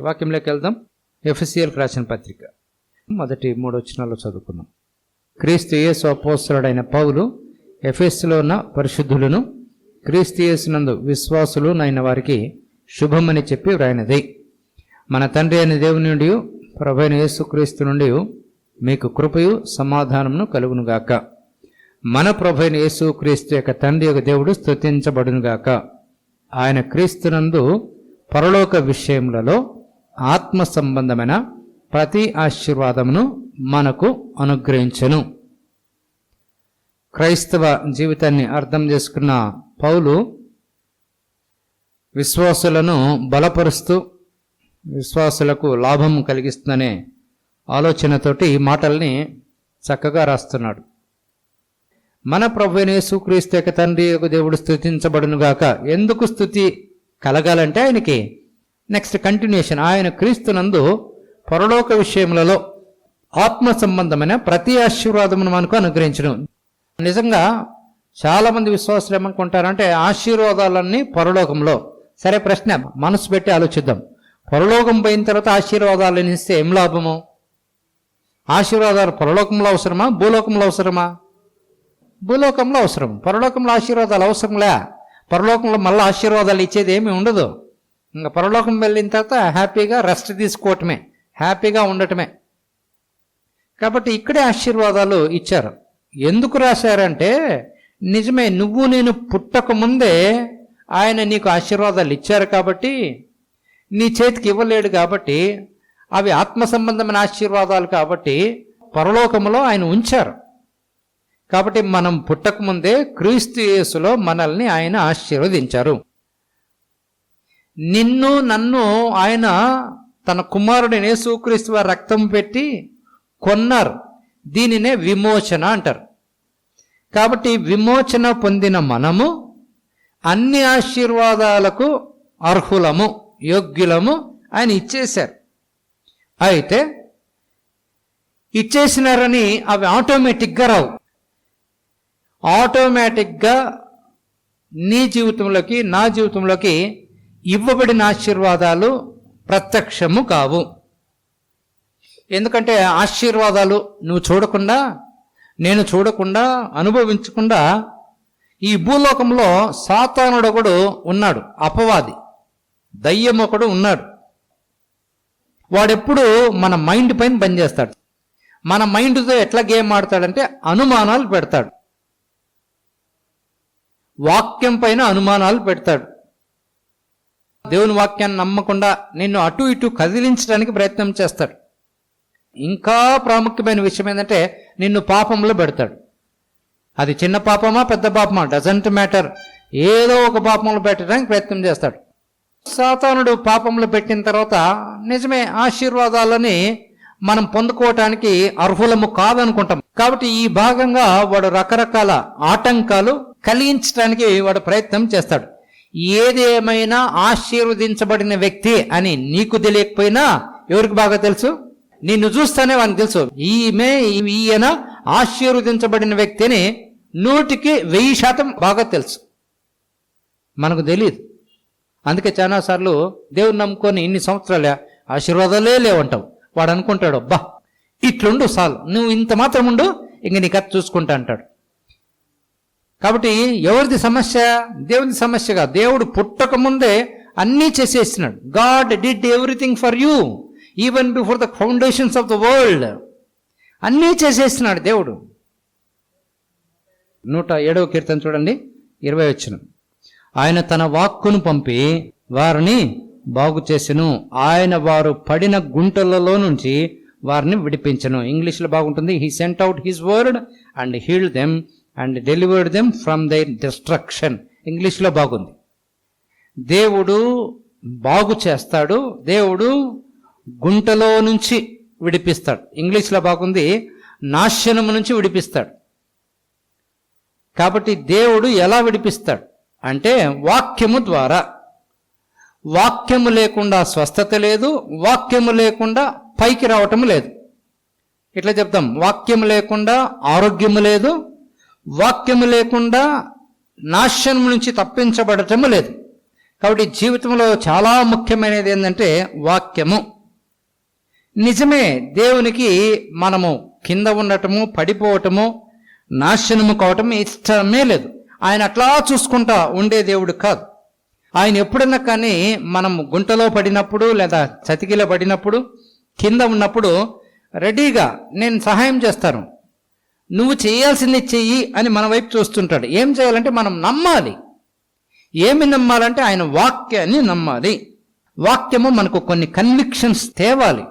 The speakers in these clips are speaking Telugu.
వాక్యంలోకి వెళ్దాం. ఎఫెసీయులకు రాసిన పత్రిక మొదటి 3 వచనాల్లో చదువుకుందాం. క్రీస్తు యేసు అపోస్తలుడైన పౌలు ఎఫెసులో ఉన్న పరిశుద్ధులను క్రీస్తు యేసునందు విశ్వాసులు అయిన వారికి శుభమని చెప్పి వ్రాయినది. మన తండ్రి అయిన దేవుని నుండి ప్రభువైన యేసుక్రీస్తు నుండి మీకు కృపయు సమాధానమును కలుగునుగాక. మన ప్రభువైన యేసుక్రీస్తు యొక్క తండ్రి యొక్క దేవుడు స్తుతించబడునుగాక. ఆయన క్రీస్తునందు పరలోక విషయములలో ఆత్మ సంబంధమైన ప్రతి ఆశీర్వాదమును మనకు అనుగ్రహించెను. క్రైస్తవ జీవితాన్ని అర్థం చేసుకున్న పౌలు విశ్వాసులను బలపరుస్తూ విశ్వాసులకు లాభం కలిగిస్తుందనే ఆలోచనతోటి ఈ మాటల్ని చక్కగా రాస్తున్నాడు. మన ప్రభువైన యేసుక్రీస్తు యొక్క తండ్రి యొక్క దేవుడు స్తుతించబడునుగాక. ఎందుకు స్తుతి కలగాలంటే ఆయనకి నెక్స్ట్ కంటిన్యూషన్, ఆయన క్రీస్తునందు పరలోక విషయములలో ఆత్మ సంబంధమైన ప్రతి ఆశీర్వాదమును మనకు అనుగ్రహించడం. నిజంగా చాలామంది విశ్వాసులు ఏమనుకుంటారంటే ఆశీర్వాదాలన్నీ పరలోకంలో. సరే, ప్రశ్న మనసు పెట్టి ఆలోచిద్దాం. పరలోకం పోయిన తర్వాత ఆశీర్వాదాలను ఇస్తే ఏం లాభము? ఆశీర్వాదాలు పరలోకంలో అవసరమా, భూలోకంలో అవసరమా? భూలోకంలో అవసరం. పరలోకంలో ఆశీర్వాదాలు అవసరంలే. పరలోకంలో మళ్ళీ ఆశీర్వాదాలు ఇచ్చేది ఏమీ ఉండదు. ఇంకా పరలోకం వెళ్ళిన తర్వాత హ్యాపీగా రెస్ట్ తీసుకోవటమే, హ్యాపీగా ఉండటమే. కాబట్టి ఇక్కడే ఆశీర్వాదాలు ఇచ్చారు. ఎందుకు రాశారంటే నిజమే, నువ్వు నేను పుట్టక ముందే ఆయన నీకు ఆశీర్వాదాలు ఇచ్చారు కాబట్టి, నీ చేతికి ఇవ్వలేడు కాబట్టి, అవి ఆత్మ సంబంధమైన ఆశీర్వాదాలు కాబట్టి పరలోకంలో ఆయన ఉంచారు. కాబట్టి మనం పుట్టకముందే క్రీస్తు యేసులో మనల్ని ఆయన ఆశీర్వదించారు. నిన్ను నన్ను ఆయన తన కుమారుడిని యేసుక్రీస్తు వారి రక్తం పెట్టి కొన్నారు. దీనినే విమోచన అంటారు. కాబట్టి విమోచన పొందిన మనము అన్ని ఆశీర్వాదాలకు అర్హులము, యోగ్యులము. ఆయన ఇచ్చేశారు. అయితే ఇచ్చేసినారని అవి ఆటోమేటిక్గా రావు. ఆటోమేటిక్గా నీ జీవితంలోకి నా జీవితంలోకి ఇవ్వబడిన ఆశీర్వాదాలు ప్రత్యక్షము కావు. ఎందుకంటే ఆశీర్వాదాలు నువ్వు చూడకుండా, నేను చూడకుండా, అనుభవించకుండా ఈ భూలోకంలో సాతానుడు ఒకడు ఉన్నాడు, అపవాది దయ్యం ఒకడు ఉన్నాడు. వాడెప్పుడు మన మైండ్ పైన పనిచేస్తాడు. మన మైండ్తో ఎట్లా గేమ్ ఆడతాడంటే అనుమానాలు పెడతాడు. వాక్యం పైన అనుమానాలు పెడతాడు. దేవుని వాక్యాన్ని నమ్మకుండా నిన్ను అటు ఇటు కదిలించడానికి ప్రయత్నం చేస్తాడు. ఇంకా ప్రాముఖ్యమైన విషయం ఏంటంటే నిన్ను పాపంలో పెడతాడు. అది చిన్న పాపమా పెద్ద పాపమా డజంట్ మ్యాటర్, ఏదో ఒక పాపంలో పెట్టడానికి ప్రయత్నం చేస్తాడు. సాతానుడు పాపంలో పెట్టిన తర్వాత నిజమే ఆశీర్వాదాలని మనం పొందుకోవటానికి అర్హులము కాదనుకుంటాం. కాబట్టి ఈ భాగంగా వాడు రకరకాల ఆటంకాలు కలిగించడానికి వాడు ప్రయత్నం చేస్తాడు. ఏది ఏమైనా ఆశీర్వదించబడిన వ్యక్తి అని నీకు తెలియకపోయినా ఎవరికి బాగా తెలుసు? నిన్ను చూస్తానే వానికి తెలుసు, ఈయన ఆశీర్వదించబడిన వ్యక్తి అని 100% బాగా తెలుసు. మనకు తెలియదు. అందుకే చాలాసార్లు దేవుని నమ్ముకొని ఇన్ని సంవత్సరాలే ఆశీర్వాదాలే లేవంటావు. వాడు అనుకుంటాడు, అబ్బా ఇట్లుండు చాలు, నువ్వు ఇంత మాత్రం ఉండు, ఇంక నీ కథ చూసుకుంటా అంటాడు. కాబట్టి ఎవరిది సమస్య? దేవుని సమస్యగా. దేవుడు పుట్టక ముందే అన్నీ చేసేసినాడు. God did everything for you even before the foundations of the world. అన్నీ చేసేసినాడు దేవుడు. 107వ కీర్తన చూడండి, 20వ వచనం. ఆయన తన వాక్కును పంపి వారిని బాగు చేసెను, ఆయన వారు పడిన గుంటలలో నుంచి వారిని విడిపించెను. ఇంగ్లీష్లో బాగుంటుంది, he sent out his word and healed them and delivered them from their destruction. ఇంగ్లీష్లో బాగుంది. దేవుడు బాగు చేస్తాడు, దేవుడు గుంటలో నుంచి విడిపిస్తాడు. ఇంగ్లీష్లో బాగుంది, నాశనము నుంచి విడిపిస్తాడు. కాబట్టి దేవుడు ఎలా విడిపిస్తాడు అంటే వాక్యము ద్వారా. వాక్యము లేకుండా స్వస్థత లేదు, వాక్యము లేకుండా పైకి రావటం లేదు. ఇట్లా చెప్తాం, వాక్యము లేకుండా ఆరోగ్యము లేదు, వాక్యము లేకుండా నాశనం నుంచి తప్పించబడటము లేదు. కాబట్టి జీవితంలో చాలా ముఖ్యమైనది ఏంటంటే వాక్యము. నిజమే, దేవునికి మనము కింద ఉండటము, పడిపోవటము, నాశనము కావటం ఇష్టమే లేదు. ఆయన అట్లా చూసుకుంటా ఉండే దేవుడు కాదు. ఆయన ఎప్పుడన్నా కానీ మనం గుంటలో పడినప్పుడు లేదా చతికిలో పడినప్పుడు, కింద ఉన్నప్పుడు రెడీగా నేను సహాయం చేస్తాను, నువ్వు చేయాల్సింది చెయ్యి అని మన వైపు చూస్తుంటాడు. ఏం చేయాలంటే మనం నమ్మాలి. ఏమి నమ్మాలంటే ఆయన వాక్యాన్ని నమ్మాలి. వాక్యము మనకు కొన్ని కన్విక్షన్స్ తేవాలి,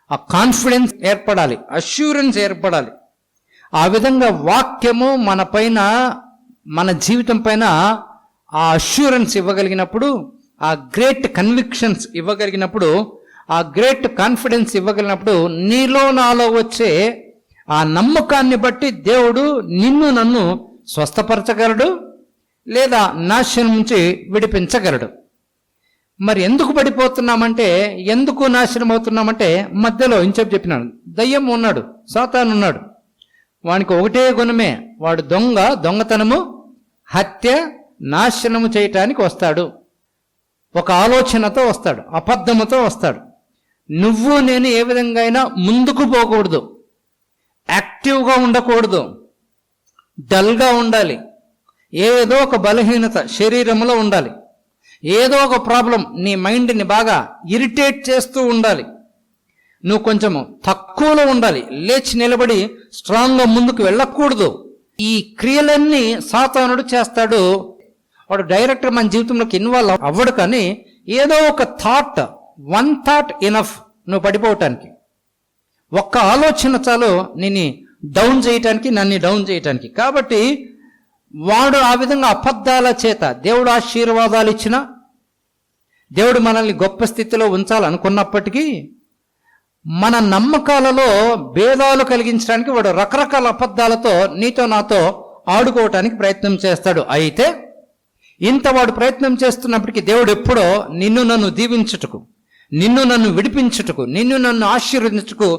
ఆ కాన్ఫిడెన్స్ ఏర్పడాలి, అష్యూరెన్స్ ఏర్పడాలి. ఆ విధంగా వాక్యము మన పైన, మన జీవితం పైన ఆ అష్యూరెన్స్ ఇవ్వగలిగినప్పుడు, ఆ గ్రేట్ కన్విక్షన్స్ ఇవ్వగలిగినప్పుడు, ఆ గ్రేట్ కాన్ఫిడెన్స్ ఇవ్వగలిగినప్పుడు నీలో నాలో వచ్చే ఆ నమ్మకాన్ని బట్టి దేవుడు నిన్ను నన్ను స్వస్థపరచగలడు, లేదా నాశనం నుంచి విడిపించగలడు. మరి ఎందుకు పడిపోతున్నామంటే, ఎందుకు నాశనం అవుతున్నామంటే, మధ్యలో ఇంచెప్పు చెప్పినాను, దయ్యం ఉన్నాడు, సాతాను ఉన్నాడు. వానికి ఒకటే గుణమే, వాడు దొంగతనము, హత్య, నాశనము చేయటానికి వస్తాడు. ఒక ఆలోచనతో వస్తాడు, అబద్ధముతో వస్తాడు. నువ్వు నేను ఏ విధంగా అయినా ముందుకు పోకూడదు, యాక్టివ్గా ఉండకూడదు, డల్గా ఉండాలి. ఏదో ఒక బలహీనత శరీరంలో ఉండాలి, ఏదో ఒక ప్రాబ్లం నీ మైండ్ని బాగా ఇరిటేట్ చేస్తూ ఉండాలి. నువ్వు కొంచెము తక్కువలో ఉండాలి, లేచి నిలబడి స్ట్రాంగ్గా ముందుకు వెళ్ళకూడదు. ఈ క్రియలన్నీ సాతానుడు చేస్తాడు. వాడు డైరెక్ట్ మన జీవితంలోకి ఇన్వాల్వ్ అవ్వడు, కానీ ఏదో ఒక థాట్, వన్ థాట్ ఇనఫ్ నువ్వు పడిపోవటానికి. ఒక్క ఆలోచన చాలు నిన్ను డౌన్ చేయటానికి, నన్ను డౌన్ చేయటానికి. కాబట్టి వాడు ఆ విధంగా అబద్ధాల చేత దేవుడు ఆశీర్వాదాలు ఇచ్చినా, దేవుడు మనల్ని గొప్ప స్థితిలో ఉంచాలనుకున్నప్పటికీ మన నమ్మకాలలో భేదాలు కలిగించడానికి వాడు రకరకాల అబద్ధాలతో నీతో నాతో ఆడుకోవటానికి ప్రయత్నం చేస్తాడు. అయితే ఇంత వాడు ప్రయత్నం చేస్తున్నప్పటికీ దేవుడు ఎప్పుడో నిన్ను నన్ను దీవించుటకు, నిన్ను నన్ను విడిపించుటకు, నిన్ను నన్ను ఆశీర్వదించుటకు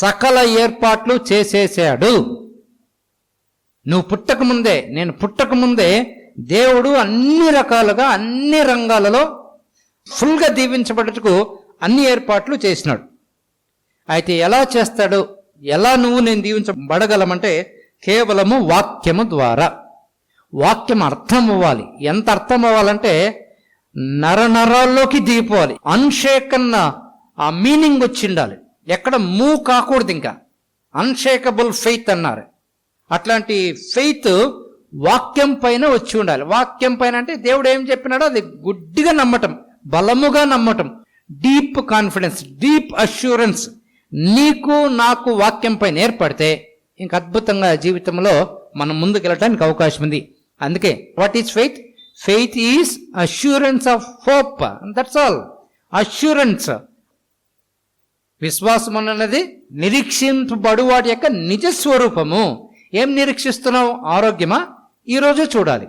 సకల ఏర్పాట్లు చేసేసాడు. నువ్వు పుట్టకముందే, నేను పుట్టకముందే దేవుడు అన్ని రకాలుగా, అన్ని రంగాలలో ఫుల్గా దీవించబడటకు అన్ని ఏర్పాట్లు చేసినాడు. అయితే ఎలా చేస్తాడు, ఎలా నువ్వు నేను దీవించబడగలమంటే కేవలము వాక్యము ద్వారా. వాక్యం అర్థం అవ్వాలి. ఎంత అర్థం అవ్వాలంటే నరనరాల్లోకి దిగిపోవాలి. అన్షేకన్ ఆ మీనింగ్ వచ్చి ఉండాలి, ఎక్కడ మూవ్ కాకూడదు. ఇంకా అన్షేకబుల్ ఫెయిత్ అన్నారు. అట్లాంటి ఫెయిత్ వాక్యం పైన వచ్చి ఉండాలి. వాక్యం పైన అంటే దేవుడు ఏం చెప్పినాడో అది గుడ్డిగా నమ్మటం, బలముగా నమ్మటం, డీప్ కాన్ఫిడెన్స్, డీప్ అష్యూరెన్స్ నీకు నాకు వాక్యం పైన ఏర్పడితే ఇంక అద్భుతంగా జీవితంలో మనం ముందుకు వెళ్ళటానికి అవకాశం ఉంది. అందుకే what is faith? Faith is assurance of hope, that's all. Assurance, విశ్వాసం అన్నది నిరీక్షింపబడు వాటి యొక్క నిజస్వరూపము. ఏం నిరీక్షిస్తున్నావు? ఆరోగ్యమా? ఈరోజే చూడాలి.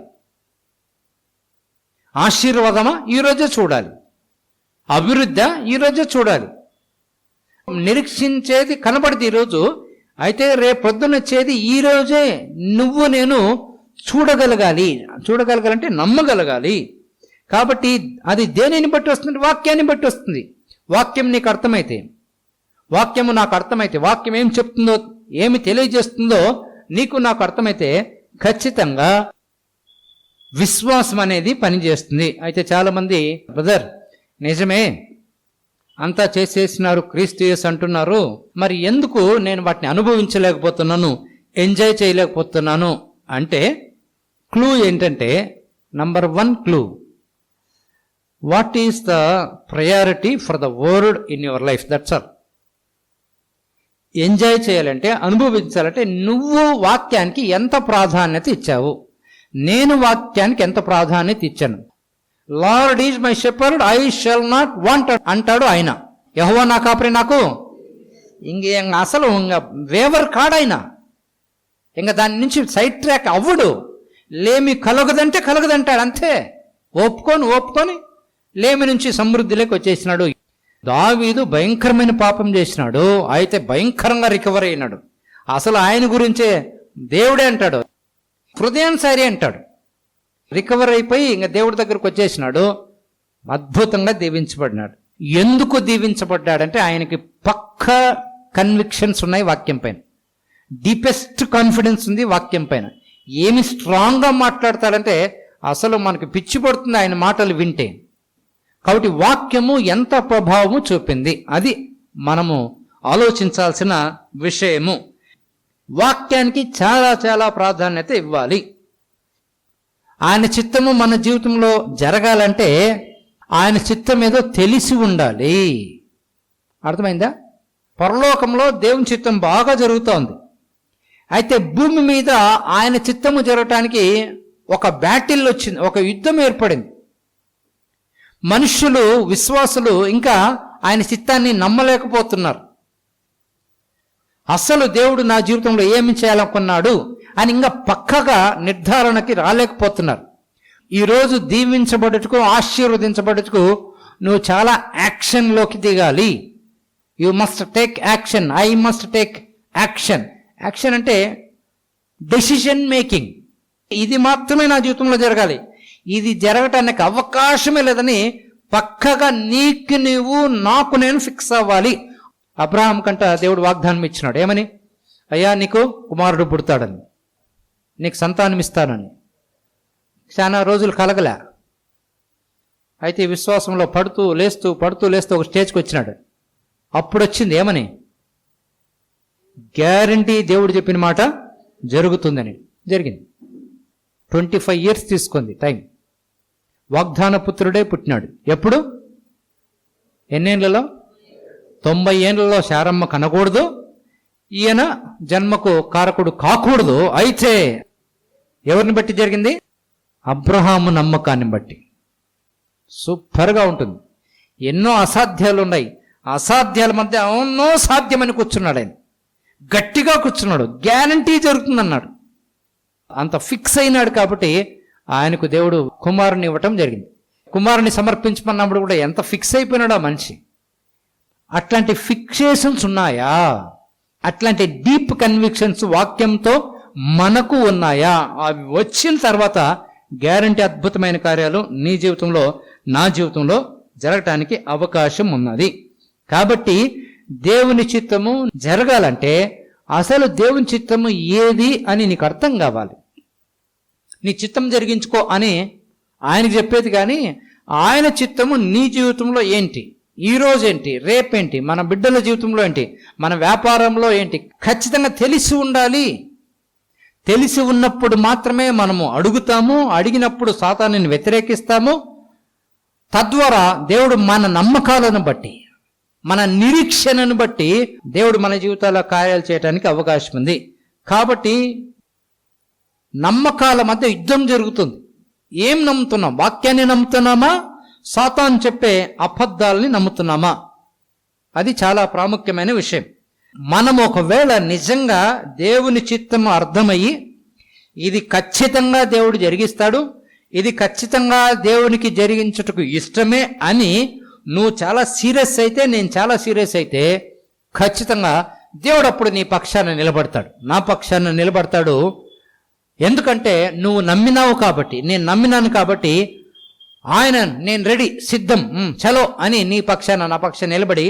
ఆశీర్వాదమా? ఈరోజే చూడాలి. అభివృద్ధి ఈరోజే చూడాలి. నిరీక్షించేది కనబడింది ఈరోజు, అయితే రేపు పొద్దున వచ్చేది ఈరోజే నువ్వు నేను చూడగలగాలంటే నమ్మగలగాలి. కాబట్టి అది దేనిని బట్టి వస్తుంది? వాక్యాన్ని బట్టి వస్తుంది. వాక్యం నీకు అర్థమైతే, వాక్యము నాకు అర్థమైతే, వాక్యం ఏం చెప్తుందో, ఏమి తెలియజేస్తుందో నీకు నాకు అర్థమైతే ఖచ్చితంగా విశ్వాసం అనేది పనిచేస్తుంది. అయితే చాలామంది, బ్రదర్ నిజమే అంతా చేసేసినారు, క్రీస్తు యేసు అంటున్నారు, మరి ఎందుకు నేను వాటిని అనుభవించలేకపోతున్నాను, ఎంజాయ్ చేయలేకపోతున్నాను అంటే క్లూ ఏంటంటే, number 1 clue, what is the priority for the word in your life, that's all. Enjoy చేయాలంటే, అనుభవించాలంటే నువ్వు వాక్యానికి ఎంత ప్రాధాన్యత ఇచ్చావు. నేను వాక్యానికి ఎంత ప్రాధాన్యత ఇచ్చాను. Lord is my shepherd, I shall not want అంటాడు ఆయన. యెహోవా నా కాపరి, నాకు అసలు వేవర్ కాడాయన. ఇంకా దాని నుంచి సైడ్ ట్రాక్ అవ్వడు. లేమి కలగదంటాడు అంతే. ఒప్పుకొని లేమి నుంచి సమృద్ధిలోకి వచ్చేసినాడు. దావీదు భయంకరమైన పాపం చేసినాడు, అయితే భయంకరంగా రికవర్ అయినాడు. అసలు ఆయన గురించే దేవుడే అంటాడు, హృదయానుసారి అంటాడు. రికవర్ అయిపోయి ఇంకా దేవుడి దగ్గరకు వచ్చేసినాడు. అద్భుతంగా దీవించబడినాడు. ఎందుకు దీవించబడ్డాడంటే ఆయనకి పక్కా కన్విక్షన్స్ ఉన్నాయి వాక్యం పైన, డీపెస్ట్ కాన్ఫిడెన్స్ ఉంది వాక్యం పైన. ఏమి స్ట్రాంగ్గా మాట్లాడతాడంటే అసలు మనకి పిచ్చి పడుతుంది ఆయన మాటలు వింటే. కాబట్టి వాక్యము ఎంత ప్రభావము చూపింది, అది మనము ఆలోచించాల్సిన విషయము. వాక్యానికి చాలా చాలా ప్రాధాన్యత ఇవ్వాలి. ఆయన చిత్తము మన జీవితంలో జరగాలంటే ఆయన చిత్తం ఏదో తెలిసి ఉండాలి. అర్థమైందా? పరలోకంలో దేవుని చిత్తం బాగా జరుగుతోంది. అయితే భూమి మీద ఆయన చిత్తము జరగటానికి ఒక బ్యాటిల్ వచ్చింది, ఒక యుద్ధం ఏర్పడింది. మనుష్యులు, విశ్వాసులు ఇంకా ఆయన చిత్తాన్ని నమ్మలేకపోతున్నారు. అసలు దేవుడు నా జీవితంలో ఏమి చేయాలనుకున్నాడు అని ఇంకా పక్కగా నిర్ధారణకి రాలేకపోతున్నారు. ఈరోజు దీవించబడుటకు, ఆశీర్వదించబడుటకు నువ్వు చాలా యాక్షన్లోకి దిగాలి. You must take action. I must take action. Action అంటే డెసిషన్ మేకింగ్. ఇది మాత్రమే నా జీవితంలో జరగాలి, ఇది జరగటానికి అవకాశమే లేదని పక్కగా నీకు నీవు, నాకు నేను ఫిక్స్ అవ్వాలి. అబ్రహాం కంట దేవుడు వాగ్దానం ఇచ్చినాడు. ఏమని? అయ్యా నీకు కుమారుడు పుడతాడని, నీకు సంతానం ఇస్తానని. చాలా రోజులు కలగలే. అయితే విశ్వాసంలో పడుతూ లేస్తూ ఒక స్టేజ్కి వచ్చినాడు. అప్పుడు వచ్చింది ఏమని? గ్యారంటీ దేవుడు చెప్పిన మాట జరుగుతుందని. జరిగింది. 25 years తీసుకుంది టైం. వాగ్దాన పుత్రుడే పుట్టినాడు. ఎప్పుడు? ఎన్నేళ్లలో? 90 ఏళ్లలో శారమ్మ కనకూడదు, ఈయన జన్మకు కారకుడు కాకూడదు. అయితే ఎవరిని బట్టి జరిగింది? అబ్రహాము నమ్మకాన్ని బట్టి. సూపర్గా ఉంటుంది. ఎన్నో అసాధ్యాలు ఉన్నాయి, అసాధ్యాల మధ్య ఎన్నో సాధ్యమని కూర్చున్నాడు ఆయన. గట్టిగా కూర్చున్నాడు, గ్యారంటీ జరుగుతుందన్నాడు. అంత ఫిక్స్ అయినాడు. కాబట్టి ఆయనకు దేవుడు కుమారుని ఇవ్వటం జరిగింది. కుమారుని సమర్పించమన్నప్పుడు కూడా ఎంత ఫిక్స్ అయిపోయినాడు ఆ మనిషి. అట్లాంటి ఫిక్సేషన్స్ ఉన్నాయా? అట్లాంటి డీప్ కన్విక్షన్స్ వాక్యంతో మనకు ఉన్నాయా? అవి వచ్చిన తర్వాత గ్యారంటీ అద్భుతమైన కార్యాలు నీ జీవితంలో, నా జీవితంలో జరగటానికి అవకాశం ఉన్నది. కాబట్టి దేవుని చిత్తము జరగాలంటే అసలు దేవుని చిత్తము ఏది అని నీకు అర్థం కావాలి. నీ చిత్తం జరిగించుకో అని ఆయనకి చెప్పేది కానీ ఆయన చిత్తము నీ జీవితంలో ఏంటి, ఈరోజు ఏంటి, రేపేంటి, మన బిడ్డల జీవితంలో ఏంటి, మన వ్యాపారంలో ఏంటి, ఖచ్చితంగా తెలిసి ఉండాలి. తెలిసి ఉన్నప్పుడు మాత్రమే మనము అడుగుతాము. అడిగినప్పుడు సాతానుని వ్యతిరేకిస్తాము. తద్వారా దేవుడు మన నమ్మకాలను బట్టి, మన నిరీక్షణను బట్టి దేవుడు మన జీవితాల్లో కార్యాలు చేయడానికి అవకాశం ఉంది. కాబట్టి నమ్మకాల మధ్య యుద్ధం జరుగుతుంది. ఏం నమ్ముతున్నాం? వాక్యాన్ని నమ్ముతున్నామా, సాతాను చెప్పే అబద్ధాలని నమ్ముతున్నామా? అది చాలా ప్రాముఖ్యమైన విషయం. మనం ఒకవేళ నిజంగా దేవుని చిత్తము అర్థమయ్యి ఇది ఖచ్చితంగా దేవుడు జరిగిస్తాడు, ఇది ఖచ్చితంగా దేవునికి జరిగించుటకు ఇష్టమే అని నువ్వు చాలా సీరియస్ అయితే, నేను చాలా సీరియస్ అయితే, ఖచ్చితంగా దేవుడు అప్పుడు నీ పక్షాన నిలబడతాడు, నా పక్షాన నిలబడతాడు. ఎందుకంటే నువ్వు నమ్మినావు కాబట్టి, నేను నమ్మినాను కాబట్టి ఆయన నేను రెడీ, సిద్ధం, చలో అని నీ పక్షాన నా పక్షాన నిలబడి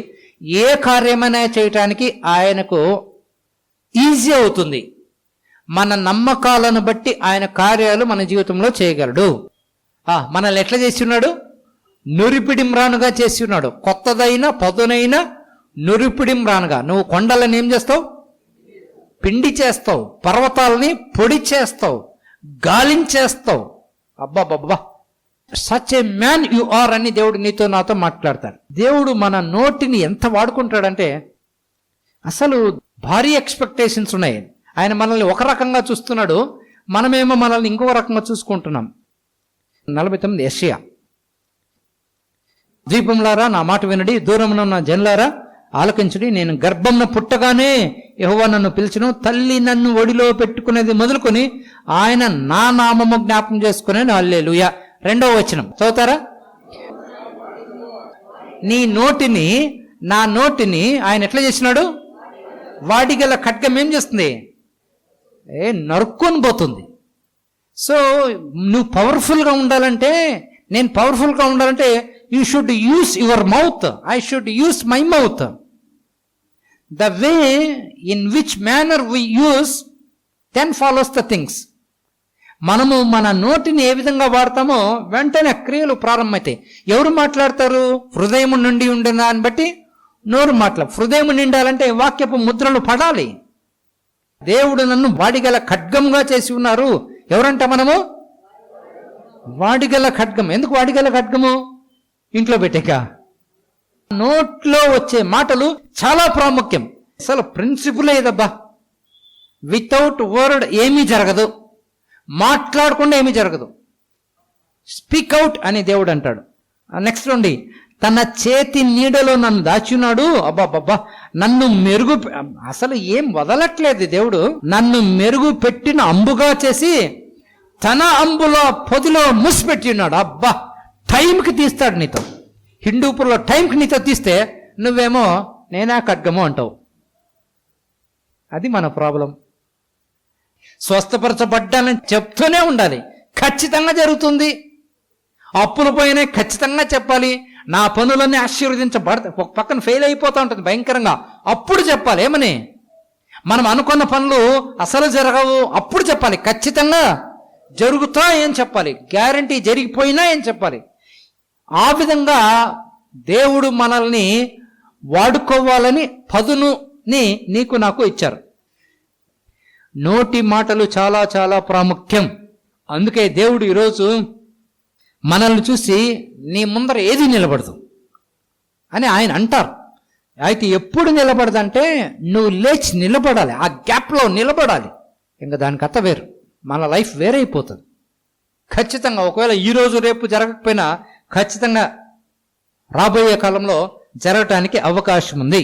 ఏ కార్యమైనా చేయటానికి ఆయనకు ఈజీ అవుతుంది. మన నమ్మకాలను బట్టి ఆయన కార్యాలు మన జీవితంలో చేయగలడు. మనల్ని ఎట్లా చేసి ఉన్నాడు? నురిపిడిమ్రానుగా చేసి ఉన్నాడు. కొత్తదైన పదునైన నురిపిడిమ్రానుగా. నువ్వు కొండలను ఏం చేస్తావు? పిండి చేస్తావు. పర్వతాలని పొడి చేస్తావు, గాలించేస్తావు. అబ్బాబ్బా, such a man you are అని దేవుడు నీతో నాతో మాట్లాడతాడు. దేవుడు మన నోటిని ఎంత వాడుకుంటాడంటే అసలు భారీ ఎక్స్పెక్టేషన్స్ ఉన్నాయి. ఆయన మనల్ని ఒక రకంగా చూస్తున్నాడు, మనమేమో మనల్ని ఇంకొక రకంగా చూసుకుంటున్నాం. 49 యెషయా. ద్వీపంలారా నా మాట వినడి, దూరమున ఉన్న జనులారా ఆలకించుడి. నేను గర్భంన పుట్టగానే యెహోవా నన్ను పిలిచెను, తల్లి నన్ను ఒడిలో పెట్టుకునేది మొదలుకొని ఆయన నా నామము జ్ఞాపకం చేసుకునేది. హల్లెలూయా. 2వ వచనం చదువుతారా? నీ నోటిని, నా నోటిని ఆయన ఎట్లా చేసినాడు? వాడిగల ఖడ్గం ఏం చేస్తుంది? నరుక్కొని పోతుంది. సో నువ్వు పవర్ఫుల్గా ఉండాలంటే, నేను పవర్ఫుల్గా ఉండాలంటే you should use your mouth, I should use my mouth. The way in which manner we use then follows the things. మనము మన నోటిని ఏ విధంగా వాడతామో వెంటనే క్రియలు ప్రారంభమవుతాయి. ఎవరు మాట్లాడతారు? హృదయం నుండి ఉండే దాన్ని బట్టి నోరు హృదయం నిండాలంటే వాక్యపు ముద్రలు పడాలి. దేవుడు నన్ను వాడిగల ఖడ్గంగా చేసి ఉన్నారు. ఎవరంట మనము? వాడిగల ఖడ్గం. ఎందుకు వాడిగల ఖడ్గము? ఇంట్లో పెట్టాక నోట్లో వచ్చే మాటలు చాలా ప్రాముఖ్యం. అసలు ప్రిన్సిపుల్ ఏదబ్బా. వితౌట్ వర్డ్ ఏమీ జరగదు, మాట్లాడకుండా ఏమీ జరగదు. స్పీక్ అవుట్ అని దేవుడు అంటాడు. నెక్స్ట్ నుండి తన చేతి నీడలో నన్ను దాచున్నాడు. అబ్బాబ్బా, నన్ను మెరుగు, అసలు ఏం వదలట్లేదు దేవుడు. నన్ను మెరుగు పెట్టిన అంబుగా చేసి తన అంబులో పొదిలో మూసిపెట్టి ఉన్నాడు. అబ్బా, టైంకి తీస్తాడు నీతో. హిందూపురంలో టైంకి నీతో తీస్తే నువ్వేమో నేనా ఖడ్గము అంటావు. అది మన ప్రాబ్లం. స్వస్థపరచబడ్డానని చెప్తూనే ఉండాలి, ఖచ్చితంగా జరుగుతుంది. అప్పులు పోయినాయి ఖచ్చితంగా చెప్పాలి. నా పనులన్నీ ఆశీర్వదించబడతాయి. ఒక పక్కన ఫెయిల్ అయిపోతూ ఉంటుంది భయంకరంగా, అప్పుడు చెప్పాలి. ఏమని? మనం అనుకున్న పనులు అసలు జరగవు, అప్పుడు చెప్పాలి. ఖచ్చితంగా జరుగుతా ఏం చెప్పాలి, గ్యారంటీ జరిగిపోయినా ఏం చెప్పాలి. ఆ విధంగా దేవుడు మనల్ని వాడుకోవాలని పదునుని నీకు నాకు ఇచ్చారు. నోటి మాటలు చాలా చాలా ప్రాముఖ్యం. అందుకే దేవుడు ఈరోజు మనల్ని చూసి నీ ముందర ఏది నిలబడదు అని ఆయన అంటారు. అయితే ఎప్పుడు నిలబడదంటే నువ్వు లేచి నిలబడాలి, ఆ గ్యాప్లో నిలబడాలి. ఇంకా దానికి అత్త వేరు, మన లైఫ్ వేరైపోతుంది ఖచ్చితంగా. ఒకవేళ ఈరోజు రేపు జరగకపోయినా ఖచ్చితంగా రాబోయే కాలంలో జరగటానికి అవకాశం ఉంది.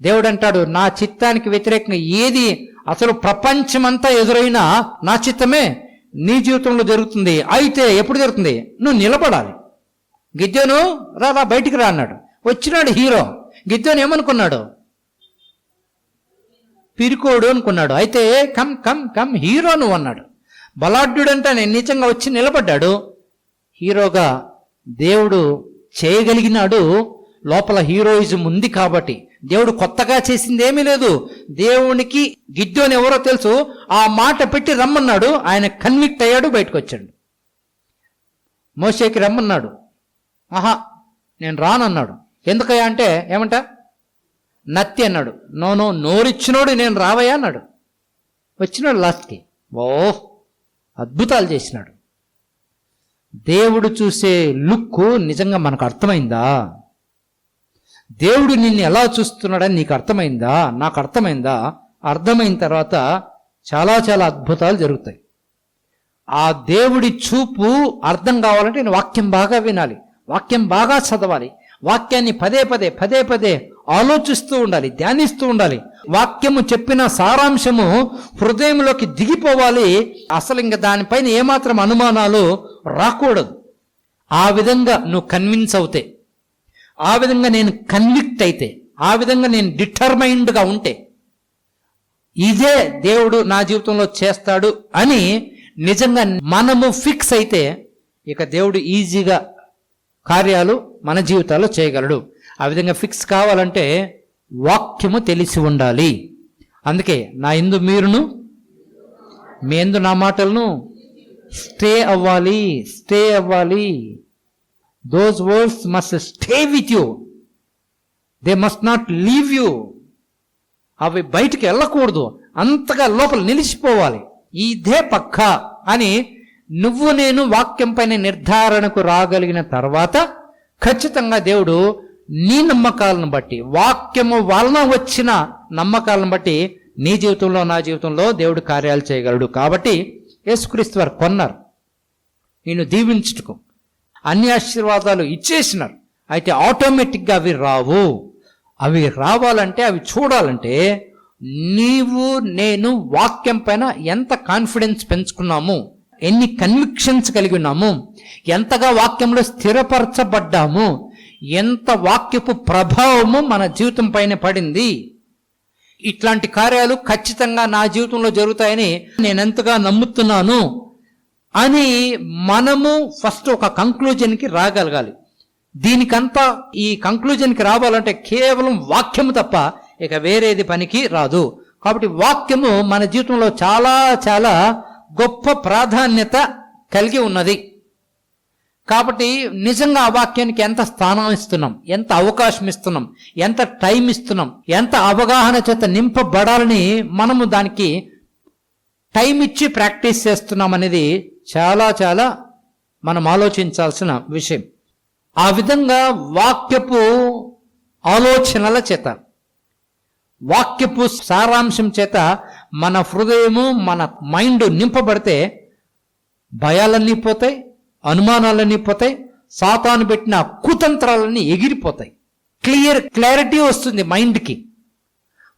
దేవుడు అంటాడు, నా చిత్తానికి వ్యతిరేకంగా ఏది అసలు ప్రపంచమంతా ఎదురైనా నా చిత్తమే నీ జీవితంలో జరుగుతుంది. అయితే ఎప్పుడు జరుగుతుంది? నువ్వు నిలబడాలి. గిద్యోను రా బయటికి రా అన్నాడు. వచ్చినాడు హీరో. గిద్యోను ఏమనుకున్నాడు? పిరికోడు అనుకున్నాడు. అయితే కమ్ కమ్ కమ్ హీరో నువ్వు అన్నాడు. బలాఢ్యుడంటే నేను నిజంగా వచ్చి నిలబడ్డాడు. హీరోగా దేవుడు చేయగలిగినాడు. లోపల హీరోయిజం ఉంది కాబట్టి. దేవుడు కొత్తగా చేసింది ఏమీ లేదు. దేవునికి గిద్యోను ఎవరో తెలుసు. ఆ మాట పెట్టి రమ్మన్నాడు, ఆయన కన్విక్ట్ అయ్యాడు, బయటకు వచ్చాడు. మోషేకి రమ్మన్నాడు, ఆహా నేను రానన్నాడు. ఎందుకయ్యా అంటే ఏమంట? నత్తి అన్నాడు. నో నోరిచ్చినోడు నేను రావయ్యా అన్నాడు. వచ్చినాడు లాస్ట్కి. అద్భుతాలు చేసినాడు. దేవుడు చూసే లుక్కు నిజంగా మనకు అర్థమైందా? దేవుడు నిన్ను ఎలా చూస్తున్నాడని నీకు అర్థమైందా? నాకు అర్థమైందా? అర్థమైన తర్వాత చాలా చాలా అద్భుతాలు జరుగుతాయి. ఆ దేవుడి చూపు అర్థం కావాలంటే నేను వాక్యం బాగా వినాలి, వాక్యం బాగా చదవాలి, వాక్యాన్ని పదే పదే ఆలోచిస్తూ ఉండాలి, ధ్యానిస్తూ ఉండాలి. వాక్యము చెప్పిన సారాంశము హృదయంలోకి దిగిపోవాలి. అసలు ఇంకా దానిపైన ఏమాత్రం అనుమానాలు రాకూడదు. ఆ విధంగా నువ్వు కన్విన్స్ అవుతే, ఆ విధంగా నేను కన్విక్ట్ అయితే, ఆ విధంగా నేను డిటర్మైన్డ్గా ఉంటే, ఇదే దేవుడు నా జీవితంలో చేస్తాడు అని నిజంగా మనము ఫిక్స్ అయితే ఇక దేవుడు ఈజీగా కార్యాలు మన జీవితాల్లో చేయగలడు. ఆ విధంగా ఫిక్స్ కావాలంటే వాక్యము తెలిసి ఉండాలి. అందుకే నా యందు మీరును, మీ యందు నా మాటలను స్టే అవ్వాలి. Those words must stay with you. They must not leave you. అవి బయటికి వెళ్ళకూడదు, అంతగా లోపల నిలిచిపోవాలి. ఇదే పక్కా అని నువ్వు నేను వాక్యం పైన నిర్ధారణకు రాగలిగిన తర్వాత ఖచ్చితంగా దేవుడు నీ నమ్మకాలను బట్టి, వాక్యము వలన వచ్చిన నమ్మకాలను బట్టి నీ జీవితంలో నా జీవితంలో దేవుడు కార్యాలు చేయగలడు. కాబట్టి యేసుక్రీస్తు వారు కొన్నారు, నిన్ను దీవించుటకు అన్ని ఆశీర్వాదాలు ఇచ్చేసినారు. అయితే ఆటోమేటిక్గా అవి రావు. అవి రావాలంటే, అవి చూడాలంటే నీవు నేను వాక్యం పైన ఎంత కాన్ఫిడెన్స్ పెంచుకున్నాము, ఎన్ని కన్విక్షన్స్ కలిగి ఉన్నాము, ఎంతగా వాక్యంలో స్థిరపరచబడ్డాము, ఎంత వాక్యపు ప్రభావము మన జీవితం పైన పడింది. ఇట్లాంటి కార్యాలు ఖచ్చితంగా నా జీవితంలో జరుగుతాయని నేను ఎంతగా నమ్ముతున్నాను అని మనము ఫస్ట్ ఒక కంక్లూజన్కి రాగలగాలి. దీనికంతా ఈ కంక్లూజన్కి రావాలంటే కేవలం వాక్యము తప్ప ఇక వేరేది పనికి రాదు. కాబట్టి వాక్యము మన జీవితంలో చాలా చాలా గొప్ప ప్రాధాన్యత కలిగి ఉన్నది. కాబట్టి నిజంగా ఆ వాక్యానికి ఎంత స్థానం ఇస్తున్నాం, ఎంత అవకాశం ఇస్తున్నాం, ఎంత టైం ఇస్తున్నాం, ఎంత అవగాహన చేత నింపబడాలని మనము దానికి టైం ఇచ్చి ప్రాక్టీస్ చేస్తున్నాం అనేది చాలా చాలా మనం ఆలోచించాల్సిన విషయం. ఆ విధంగా వాక్యపు ఆలోచనల చేత, వాక్యపు సారాంశం చేత మన హృదయము, మన మైండ్ నింపబడితే భయాలన్నీ పోతాయి, అనుమానాలన్నీ పోతాయి, సాతాను పెట్టిన కుతంత్రాలన్నీ ఎగిరిపోతాయి. క్లారిటీ వస్తుంది మైండ్కి,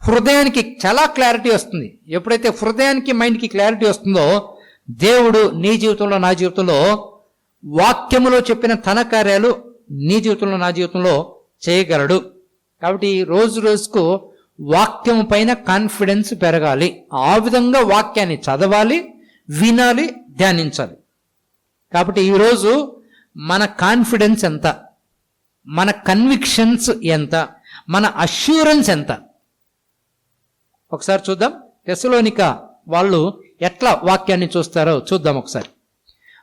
హృదయానికి చాలా క్లారిటీ వస్తుంది. ఎప్పుడైతే హృదయానికి మైండ్కి క్లారిటీ వస్తుందో దేవుడు నీ జీవితంలో, నా జీవితంలో వాక్యములో చెప్పిన తన కార్యాలు నీ జీవితంలో, నా జీవితంలో చేయగలడు. కాబట్టి రోజు రోజుకు వాక్యం పైన కాన్ఫిడెన్స్ పెరగాలి. ఆ విధంగా వాక్యాన్ని చదవాలి, వినాలి, ధ్యానించాలి. కాబట్టి ఈరోజు మన కాన్ఫిడెన్స్ ఎంత, మన కన్విక్షన్స్ ఎంత, మన అష్యూరెన్స్ ఎంత ఒకసారి చూద్దాం. తెస్సలోనిక వాళ్ళు ఎట్లా వాక్యాన్ని చూస్తారో చూద్దాం ఒకసారి.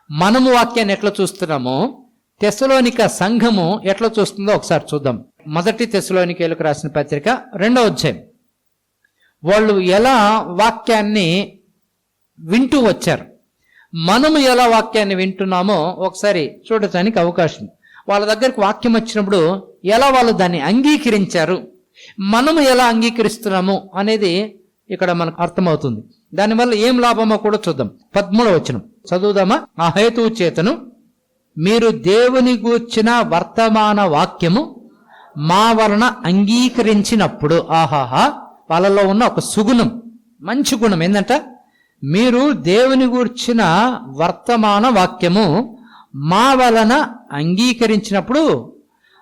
మనము వాక్యాన్ని ఎట్లా చూస్తున్నామో తెస్సలోనిక సంఘము ఎట్లా చూస్తుందో ఒకసారి చూద్దాం. మొదటి తెస్సలోనికేయులకు రాసిన పత్రిక 2వ అధ్యాయం. వాళ్ళు ఎలా వాక్యాన్ని వింటూ వచ్చారు, మనము ఎలా వాక్యాన్ని వింటున్నామో ఒకసారి చూడటానికి అవకాశం. వాళ్ళ దగ్గరికి వాక్యం వచ్చినప్పుడు ఎలా వాళ్ళు దాన్ని అంగీకరించారు, మనము ఎలా అంగీకరిస్తున్నాము అనేది ఇక్కడ మనకు అర్థమవుతుంది. దానివల్ల ఏం లాభమో కూడా చూద్దాం. 13వ వచనం చదువుదామా. ఆ హేతువు చేతను మీరు దేవుని గూర్చిన వర్తమాన వాక్యము మా వలన అంగీకరించినప్పుడు, ఆహాహా, వాళ్ళలో ఉన్న ఒక సుగుణం, మంచి గుణం ఏంటంట, మీరు దేవుని గూర్చిన వర్తమాన వాక్యము మా వలన అంగీకరించినప్పుడు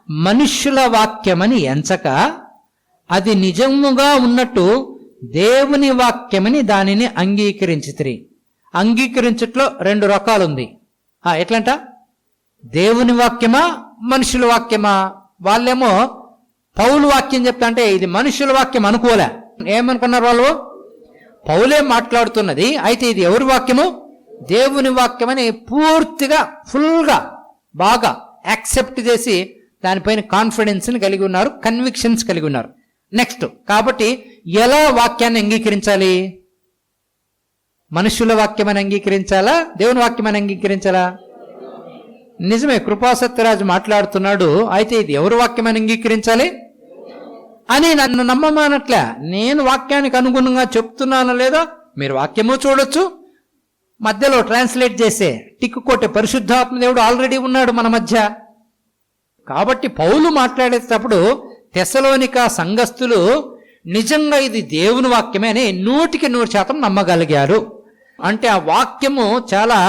మనుష్యుల వాక్యమని ఎంచక అది నిజముగా ఉన్నట్టు దేవుని వాక్యమని దానిని అంగీకరించితిరి. అంగీకరించట్లో 2 రకాలు ఉంది. ఎట్లంట, దేవుని వాక్యమా, మనుషుల వాక్యమా? వాళ్ళేమో పౌలు వాక్యం చెప్తా అంటే ఇది మనుషుల వాక్యం అనుకోలే. ఏమనుకున్నారు వాళ్ళు? పౌలే మాట్లాడుతున్నది, అయితే ఇది ఎవరి వాక్యము? దేవుని వాక్యమని పూర్తిగా ఫుల్గా బాగా యాక్సెప్ట్ చేసి దానిపైన కాన్ఫిడెన్స్ని కలిగి ఉన్నారు, కన్విక్షన్స్ కలిగి ఉన్నారు. నెక్స్ట్, కాబట్టి ఎలా వాక్యాన్ని అంగీకరించాలి? మనుషుల వాక్యమని అంగీకరించాలా, దేవుని వాక్యమని అంగీకరించాలా? నిజమే, కృపాసత్యరాజు మాట్లాడుతున్నాడు, అయితే ఇది ఎవరు వాక్యమని అంగీకరించాలి అని నన్ను నమ్మమానట్లే. నేను వాక్యానికి అనుగుణంగా చెప్తున్నాను లేదా మీరు వాక్యము చూడొచ్చు, మధ్యలో ట్రాన్స్లేట్ చేసే టిక్కు కొట్టే పరిశుద్ధాత్మ దేవుడు ఆల్రెడీ ఉన్నాడు మన మధ్య. కాబట్టి పౌలు మాట్లాడేటప్పుడు తెస్సలోనిక సంఘస్థులు నిజంగా ఇది దేవుని వాక్యమే అని 100% నమ్మగలిగారు. అంటే ఆ వాక్యము చాలా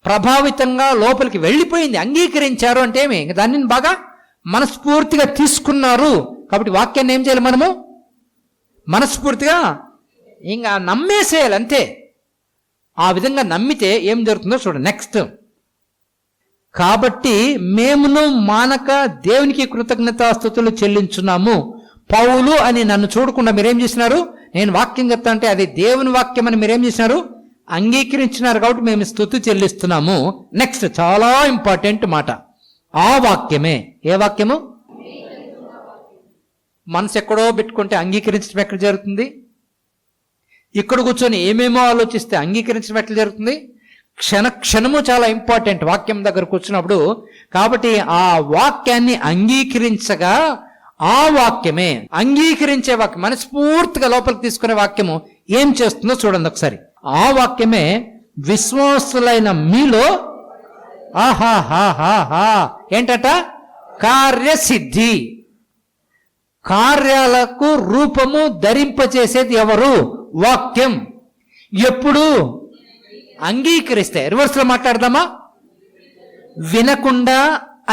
ప్రభావితంగా లోపలికి వెళ్ళిపోయింది. అంగీకరించారు అంటే ఏమి, దానిని బాగా మనస్ఫూర్తిగా తీసుకున్నారు. కాబట్టి వాక్యాన్ని ఏం చేయాలి మనము? మనస్ఫూర్తిగా ఇంకా నమ్మేసేయాలి అంతే. ఆ విధంగా నమ్మితే ఏం జరుగుతుందో చూడండి. నెక్స్ట్, కాబట్టి మేమును మానక దేవునికి కృతజ్ఞతాస్తుతులు చెల్లించున్నాము. పౌలు అని నన్ను చూడకుండా మీరేం చేసినారు? నేను వాక్యం చెప్తా అంటే అది దేవుని వాక్యం అని మీరేం చేసినారు? అంగీకరించినారు. కాబట్టి మేము స్తుతి చెల్లిస్తున్నాము. నెక్స్ట్, చాలా ఇంపార్టెంట్ మాట, ఆ వాక్యమే. ఏ వాక్యము? మనసు ఎక్కడో పెట్టుకుంటే అంగీకరించడం ఎక్కడ జరుగుతుంది? ఇక్కడ కూర్చొని ఏమేమో ఆలోచిస్తే అంగీకరించడం ఎట్లా జరుగుతుంది? క్షణము చాలా ఇంపార్టెంట్ వాక్యం దగ్గర కూర్చున్నప్పుడు. కాబట్టి ఆ వాక్యాన్ని అంగీకరించగా ఆ వాక్యమే, అంగీకరించే వాక్యం, మనస్ఫూర్తిగా లోపలికి తీసుకునే వాక్యము ఏం చేస్తుందో చూడండి ఒకసారి. ఆ వాక్యమే విశ్వాసులైన మీలో ఏంటట? కార్యసిద్ధి. కార్యాలకు రూపము ధరింపచేసేది ఎవరు? వాక్యం. ఎప్పుడు? అంగీకరిస్తే. రివర్స్లో మాట్లాడదామా? వినకుండా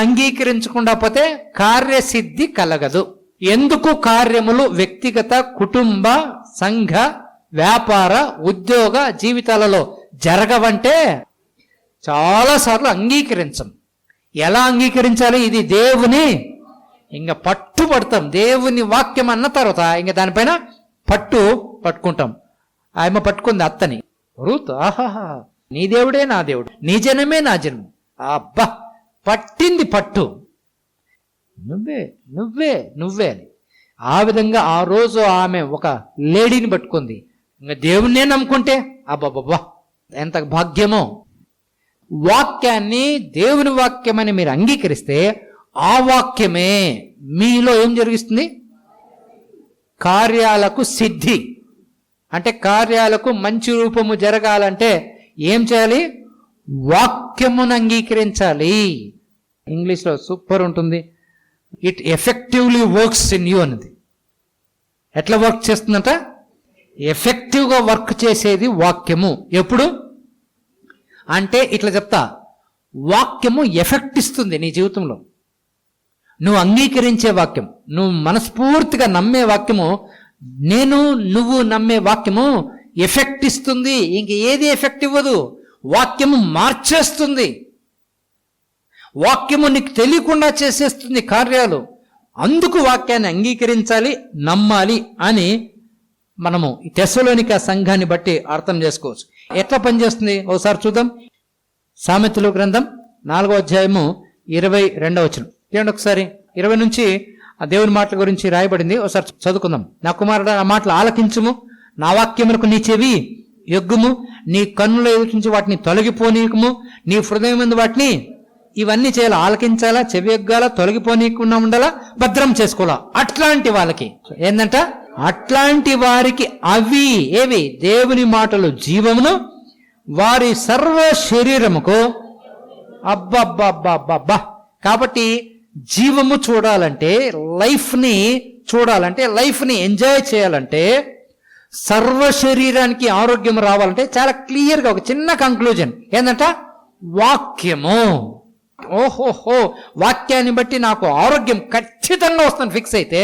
అంగీకరించకుండా పోతే కార్యసిద్ధి కలగదు. ఎందుకు కార్యములు వ్యక్తిగత, కుటుంబ, సంఘ, వ్యాపార, ఉద్యోగ జీవితాలలో జరగవంటే చాలాసార్లు అంగీకరించం. ఎలా అంగీకరించాలి? ఇది దేవుని, ఇంకా పట్టుబడతాం. దేవుని వాక్యం అన్న తర్వాత ఇంకా దానిపైన పట్టుకుంటాం. ఆమె పట్టుకుంది అత్తని, రూత్. ఆహాహా, నీ దేవుడే నా దేవుడు, నీ జనమే నా జనము. అబ్బా, పట్టింది పట్టు. నువ్వే నువ్వే నువ్వే అని. ఆ విధంగా ఆ రోజు ఆమె ఒక లేడీని పట్టుకుంది. ఇంకా దేవుణ్ణే నమ్ముకుంటే అబ్బాబ్బా ఎంత భాగ్యమో. వాక్యాన్ని దేవుని వాక్యమని మీరు అంగీకరిస్తే ఆ వాక్యమే మీలో ఏం జరిగిస్తుంది? కార్యాలకు సిద్ధి. అంటే కార్యాలకు మంచి రూపము జరగాలంటే ఏం చేయాలి? వాక్యమును అంగీకరించాలి. ఇంగ్లీష్లో సూపర్ ఉంటుంది, it effectively works in you అనేది. ఎట్లా వర్క్ చేస్తుందంట? ఎఫెక్టివ్గా వర్క్ చేసేది వాక్యము. ఎప్పుడు అంటే ఇట్లా చెప్తా, వాక్యము ఎఫెక్ట్ ఇస్తుంది నీ జీవితంలో. నువ్వు అంగీకరించే వాక్యం, నువ్వు మనస్ఫూర్తిగా నమ్మే వాక్యము, నువ్వు నమ్మే వాక్యము ఎఫెక్ట్ ఇస్తుంది. ఇంక ఏది ఎఫెక్ట్ ఇవ్వదు, వాక్యము మార్చేస్తుంది. వాక్యము నీకు తెలియకుండా చేసేస్తుంది కార్యాలు. అందుకు వాక్యాన్ని అంగీకరించాలి, నమ్మాలి అని మనము తెస్సలోనిక సంఘాన్ని బట్టి అర్థం చేసుకోవచ్చు. ఎట్లా పనిచేస్తుంది ఒకసారి చూద్దాం. సామెతల గ్రంథం 4వ అధ్యాయము 22వ వచనం చూడండి ఒకసారి. 20 నుంచి ఆ దేవుని మాటల గురించి రాయబడింది, ఒకసారి చదువుకుందాం. నా కుమారుడా, నా మాటలు ఆలకించుము, నా వాక్యములకు నీ చెవి ఎగ్గుము, నీ కన్నుల ఎదుటి నుంచి వాటిని తొలగిపోనీయకము, నీ హృదయం ముందు వాటిని ఇవన్నీ చేయాలా? ఆలకించాలా, చెవి ఎగ్గాలా, తొలగిపోనీయకుండా ఉండాలా, భద్రం చేసుకోవాలా. అట్లాంటి వాళ్ళకి ఏందంట? అట్లాంటి వారికి అవి ఏవి? దేవుని మాటలు జీవమును, వారి సర్వ శరీరముకు. అబ్బబ్బబ్బబ్బబ్బా. కాబట్టి జీవము చూడాలంటే, లైఫ్ని ఎంజాయ్ చేయాలంటే, సర్వ శరీరానికి ఆరోగ్యం రావాలంటే చాలా క్లియర్గా ఒక చిన్న కంక్లూజన్ ఏంటంట? వాక్యము. ఓహోహో, వాక్యాన్ని బట్టి నాకు ఆరోగ్యం ఖచ్చితంగా వస్తుంది ఫిక్స్ అయితే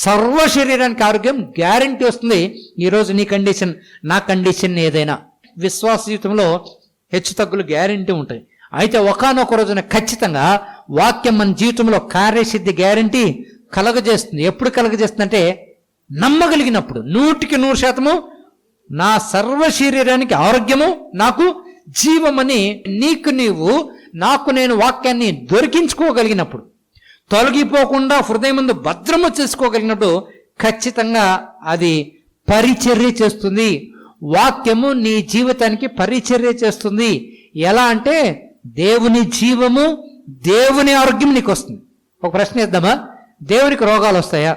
సర్వ శరీరానికి ఆరోగ్యం గ్యారంటీ వస్తుంది. ఈరోజు నీ కండిషన్, నా కండిషన్ ఏదైనా విశ్వాస జీవితంలో హెచ్చు తగ్గులు గ్యారంటీ ఉంటాయి. అయితే ఒకానొక రోజున ఖచ్చితంగా వాక్యం మన జీవితంలో కార్యసిద్ధి గ్యారంటీ కలగజేస్తుంది. ఎప్పుడు కలగజేస్తుందంటే నమ్మగలిగినప్పుడు. 100% నా సర్వ శరీరానికి ఆరోగ్యము, నాకు జీవమని నాకు నేను వాక్యాన్ని దొరికించుకోగలిగినప్పుడు, తొలగిపోకుండా హృదయం ముందు భద్రము చేసుకోగలిగినప్పుడు ఖచ్చితంగా అది పరిచర్య చేస్తుంది. వాక్యము నీ జీవితానికి పరిచర్య చేస్తుంది. ఎలా అంటే దేవుని జీవము, దేవుని ఆరోగ్యం నీకు వస్తుంది. ఒక ప్రశ్న ఇద్దామా? దేవునికి రోగాలు వస్తాయా?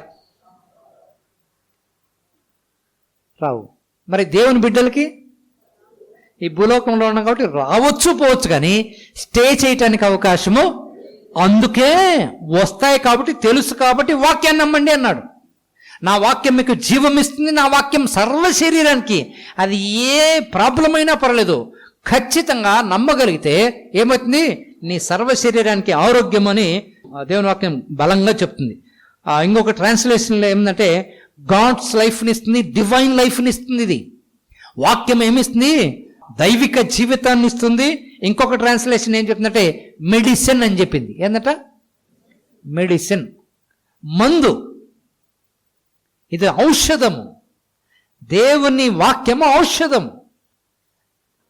రావు. మరి దేవుని బిడ్డలకి ఈ భూలోకంలో ఉన్నాం కాబట్టి రావచ్చు పోవచ్చు, కానీ స్టే చేయటానికి అవకాశము. అందుకే వస్తాయి కాబట్టి, తెలుసు కాబట్టి వాక్యాన్ని నమ్మండి అన్నాడు. నా వాక్యం మీకు జీవం ఇస్తుంది, నా వాక్యం సర్వ శరీరానికి. అది ఏ ప్రాబ్లం అయినా పర్లేదు, ఖచ్చితంగా నమ్మగలిగితే ఏమవుతుంది? నీ సర్వ శరీరానికి ఆరోగ్యం అని దేవుని వాక్యం బలంగా చెప్తుంది. ఇంకొక ట్రాన్స్లేషన్లో ఏమిటంటే గాడ్స్ లైఫ్ని ఇస్తుంది, డివైన్ లైఫ్ని ఇస్తుంది. ఇది వాక్యం ఏమిస్తుంది? దైవిక జీవితాన్ని ఇస్తుంది. ఇంకొక ట్రాన్స్లేషన్ ఏం చెప్తుందంటే మెడిసిన్ అని చెప్పింది. ఏంటంట? మెడిసిన్, మందు. ఇది ఔషధము. దేవుని వాక్యము ఔషధము.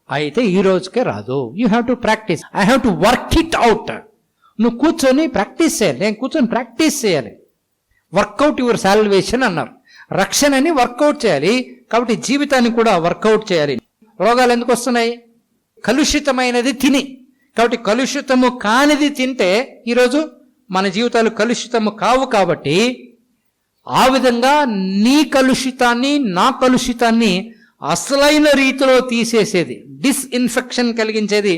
అయితే ఈ రోజుకే రాదు. You have to practice. I have to work it out. నువ్వు కూర్చొని ప్రాక్టీస్ చేయాలి. నేను కూర్చొని ప్రాక్టీస్ చేయాలి. వర్కౌట్ యువర్ సాల్వేషన్ అన్నారు. రక్షణని వర్కౌట్ చేయాలి. కాబట్టి జీవితాన్ని కూడా వర్కౌట్ చేయాలి. రోగాలు ఎందుకు వస్తున్నాయి? కలుషితమైనది తిని. కాబట్టి కలుషితము కానిది తింటే ఈరోజు మన జీవితాలు కలుషితము కావు. కాబట్టి ఆ విధంగా నీ కలుషితాన్ని, నా కలుషితాన్ని అసలైన రీతిలో తీసేసేది, డిస్ఇన్ఫెక్షన్ కలిగించేది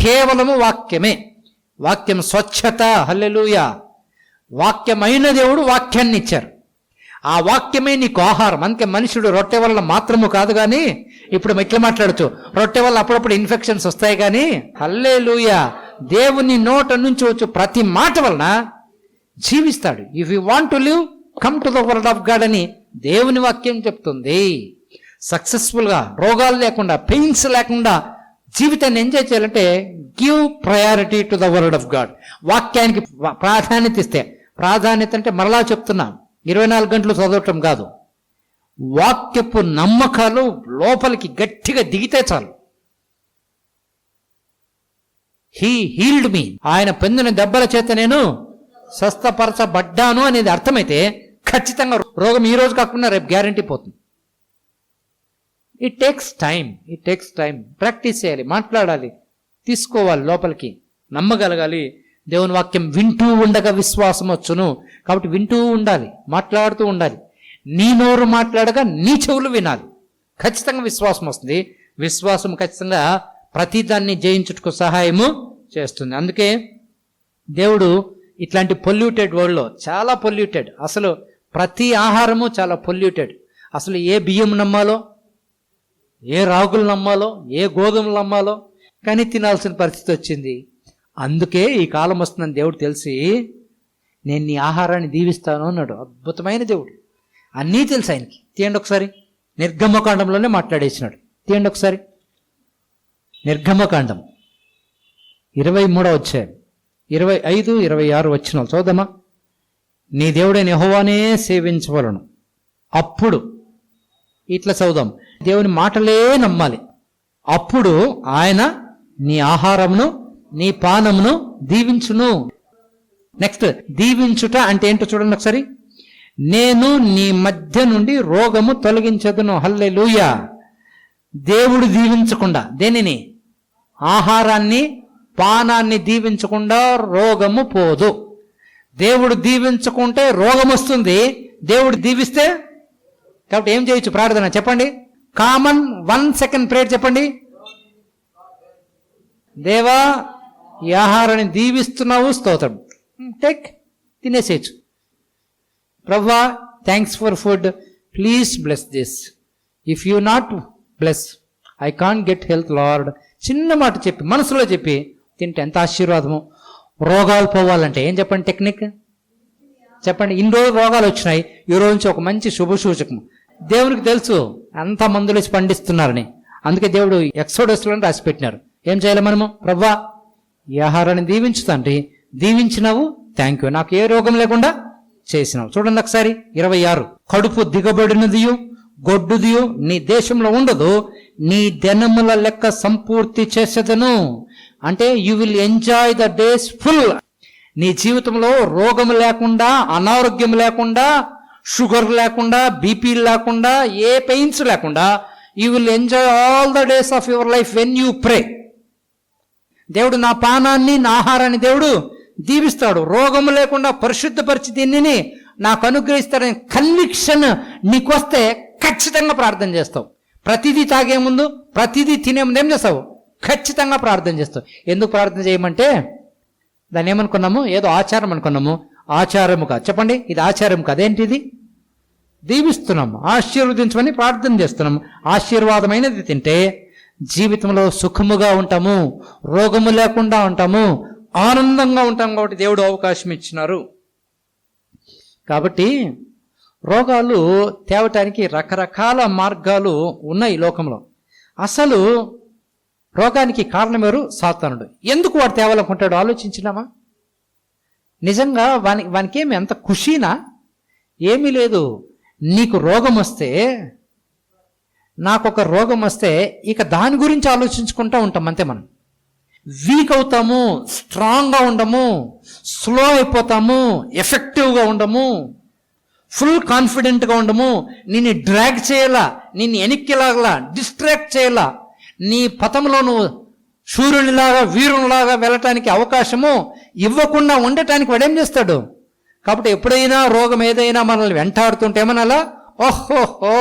కేవలము వాక్యమే. వాక్యం స్వచ్ఛత. హల్లెలూయా. వాక్యమైన దేవుడు వాక్యాన్ని ఇచ్చారు. ఆ వాక్యమే నీకు ఆహారం. అందుకే మనుషుడు రొట్టె వల్ల మాత్రము కాదు, కానీ ఇప్పుడు ఇట్లా మాట్లాడచ్చు, రొట్టె వల్ల అప్పుడప్పుడు ఇన్ఫెక్షన్స్ వస్తాయి, కానీ హల్లెలూయా, దేవుని నోట నుంచి వచ్చు ప్రతి మాట వలన జీవిస్తాడు. If you want to live, come to the word of God అని దేవుని వాక్యం చెప్తుంది. సక్సెస్ఫుల్గా, రోగాలు లేకుండా, పెయిన్స్ లేకుండా జీవితాన్ని ఎంజాయ్ చేయాలంటే give priority to the word of God. వాక్యానికి ప్రాధాన్యత ఇస్తే, ప్రాధాన్యత అంటే మరలా చెప్తున్నా 24 గంటలు చదవటం కాదు, వాక్యపు నమ్మకాలు లోపలికి గట్టిగా దిగితే చాలు. హీ హీల్డ్ మీ, ఆయన పొందిన దెబ్బల చేత నేను స్వస్థపరచబడ్డాను అనేది అర్థమైతే ఖచ్చితంగా రోగం ఈ రోజు కాకుండా రేపు గ్యారంటీ పోతుంది. It takes time. ప్రాక్టీస్ చేయాలి, మాట్లాడాలి, తీసుకోవాలి, లోపలికి నమ్మగలగాలి. దేవుని వాక్యం వింటూ ఉండగా విశ్వాసం వచ్చును. కాబట్టి వింటూ ఉండాలి, మాట్లాడుతూ ఉండాలి. నీ నోరు మాట్లాడగా నీ చెవులు వినాలి. ఖచ్చితంగా విశ్వాసం వస్తుంది. విశ్వాసం ఖచ్చితంగా ప్రతిదాన్ని జయించుటకు సహాయము చేస్తుంది. అందుకే దేవుడు ఇట్లాంటి పొల్యూటెడ్ వరల్డ్లో, చాలా పొల్యూటెడ్, అసలు ప్రతి ఆహారము చాలా పొల్యూటెడ్. అసలు ఏ బియ్యం నమ్మాలో, ఏ రాగులు నమ్మాలో, ఏ గోధుమలు నమ్మాలో కానీ తినాల్సిన పరిస్థితి వచ్చింది. అందుకే ఈ కాలం వస్తుందని దేవుడు తెలిసి నేను నీ ఆహారాన్ని దీవిస్తాను అన్నాడు. అద్భుతమైన దేవుడు, అన్నీ తెలుసు ఆయనకి. తీయండి ఒకసారి, నిర్గమకాండంలోనే మాట్లాడేసినాడు. తీయండి ఒకసారి, నిర్గమకాండం 23వ అధ్యాయం 25, 26 వచనాలు చదువుదామా. నీ దేవుడైన యెహోవానే సేవించవలను. అప్పుడు ఇట్లా చదువుదాం, దేవుని మాటలే నమ్మాలి. అప్పుడు ఆయన నీ ఆహారమును నీ పానమును దీవించును. నెక్స్ట్, దీవించుట అంటే ఏంటో చూడండి ఒకసారి. నేను నీ మధ్య నుండి రోగము తొలగించదును. హల్లెలూయా. దేవుడు దీవించకుండా, దేనిని? ఆహారాన్ని పానాన్ని దీవించకుండా రోగము పోదు. దేవుడు దీవించుకుంటే రోగం వస్తుంది, దేవుడు దీవిస్తే. కాబట్టి ఏం చేయొచ్చు? ప్రార్థన చెప్పండి. కామన్ 1 సెకండ్ ప్రేయర్ చెప్పండి. దేవా, ఈ ఆహారాన్ని దీవిస్తున్నావు, స్తోత్రం. టేక్, తినేసేయచ్చు. ప్రభువా, thanks for food, please bless this. If you not bless I can't get health lord. చిన్న మాట చెప్పి, మనసులో చెప్పి తింటే ఎంత ఆశీర్వాదము. రోగాలు పోవాలంటే ఏం చెప్పండి? టెక్నిక్ చెప్పండి. ఇన్ని రోజులు రోగాలు వచ్చినాయి, ఈ రోజు నుంచి ఒక మంచి శుభ సూచకం. దేవునికి తెలుసు అంత మందులు వేసి పండిస్తున్నారని. అందుకే దేవుడు ఎక్సోడస్లో రాసి పెట్టినారు. ఏం చేయాలి మనము? ప్రభువా, ఈ ఆహారాన్ని దీవించు తండ్రి, దీవించినావు, థ్యాంక్ యూ, నాకు ఏ రోగం లేకుండా చేసినావు. చూడండి ఒకసారి 26. కడుపు దిగబడినదియు గొడ్డుదియు నీ దేశంలో ఉండదు, నీ దినముల లెక్క సంపూర్తి చేసేదను. అంటే you will enjoy the days full. నీ జీవితంలో రోగం లేకుండా, అనారోగ్యం లేకుండా, షుగర్ లేకుండా, బీపీ లేకుండా, ఏ పెయిన్స్ లేకుండా you will enjoy all the days of your life when you pray. దేవుడు నా పానాన్ని, నా ఆహారాన్ని దేవుడు దీవిస్తాడు. రోగము లేకుండా పరిశుద్ధపరిచి దీనిని నాకు అనుగ్రహిస్తాడని కన్విక్షన్ నీకు వస్తే ఖచ్చితంగా ప్రార్థన చేస్తావు. ప్రతిదీ తాగే ముందు, ప్రతిదీ తినే ముందు ఏం చేస్తావు? ఖచ్చితంగా ప్రార్థన చేస్తావు. ఎందుకు ప్రార్థన చేయమంటే దాన్ని ఏమనుకున్నాము? ఏదో ఆచారం అనుకున్నాము. ఆచారము కాదు. చెప్పండి, ఇది ఆచారం కాదేంటిది? దీవిస్తున్నాము, ఆశీర్వదించమని ప్రార్థన చేస్తున్నాము. ఆశీర్వాదమైనది తింటే జీవితంలో సుఖముగా ఉంటాము, రోగము లేకుండా ఉంటాము, ఆనందంగా ఉంటాం. కాబట్టి దేవుడు అవకాశం ఇచ్చినారు. కాబట్టి రోగాలు తేవటానికి రకరకాల మార్గాలు ఉన్నాయి లోకంలో. అసలు రోగానికి కారణం ఎవరు? సాతానుడు. ఎందుకు వాడు తేవాలనుకుంటాడు ఆలోచించినామా? నిజంగా వానికి ఏమి ఎంత ఖుషీనా? ఏమీ లేదు. నీకు రోగం వస్తే, నాకొక రోగం వస్తే ఇక దాని గురించి ఆలోచించుకుంటూ ఉంటాం అంతే. మనం వీక్ అవుతాము, స్ట్రాంగ్గా ఉండము, స్లో అయిపోతాము, ఎఫెక్టివ్గా ఉండము, ఫుల్ కాన్ఫిడెంట్గా ఉండము. నిన్ను డ్రాగ్ చేయాలా, నిన్ను వెనక్కిలాగలా, డిస్ట్రాక్ట్ చేయాలా, నీ పథంలో నువ్వు సూర్యునిలాగా, వీరునిలాగా వెళ్ళటానికి అవకాశము ఇవ్వకుండా ఉండటానికి వాడేం చేస్తాడు? కాబట్టి ఎప్పుడైనా రోగం ఏదైనా మనల్ని వెంటాడుతుంటే ఏమనాలా? ఓహోహో,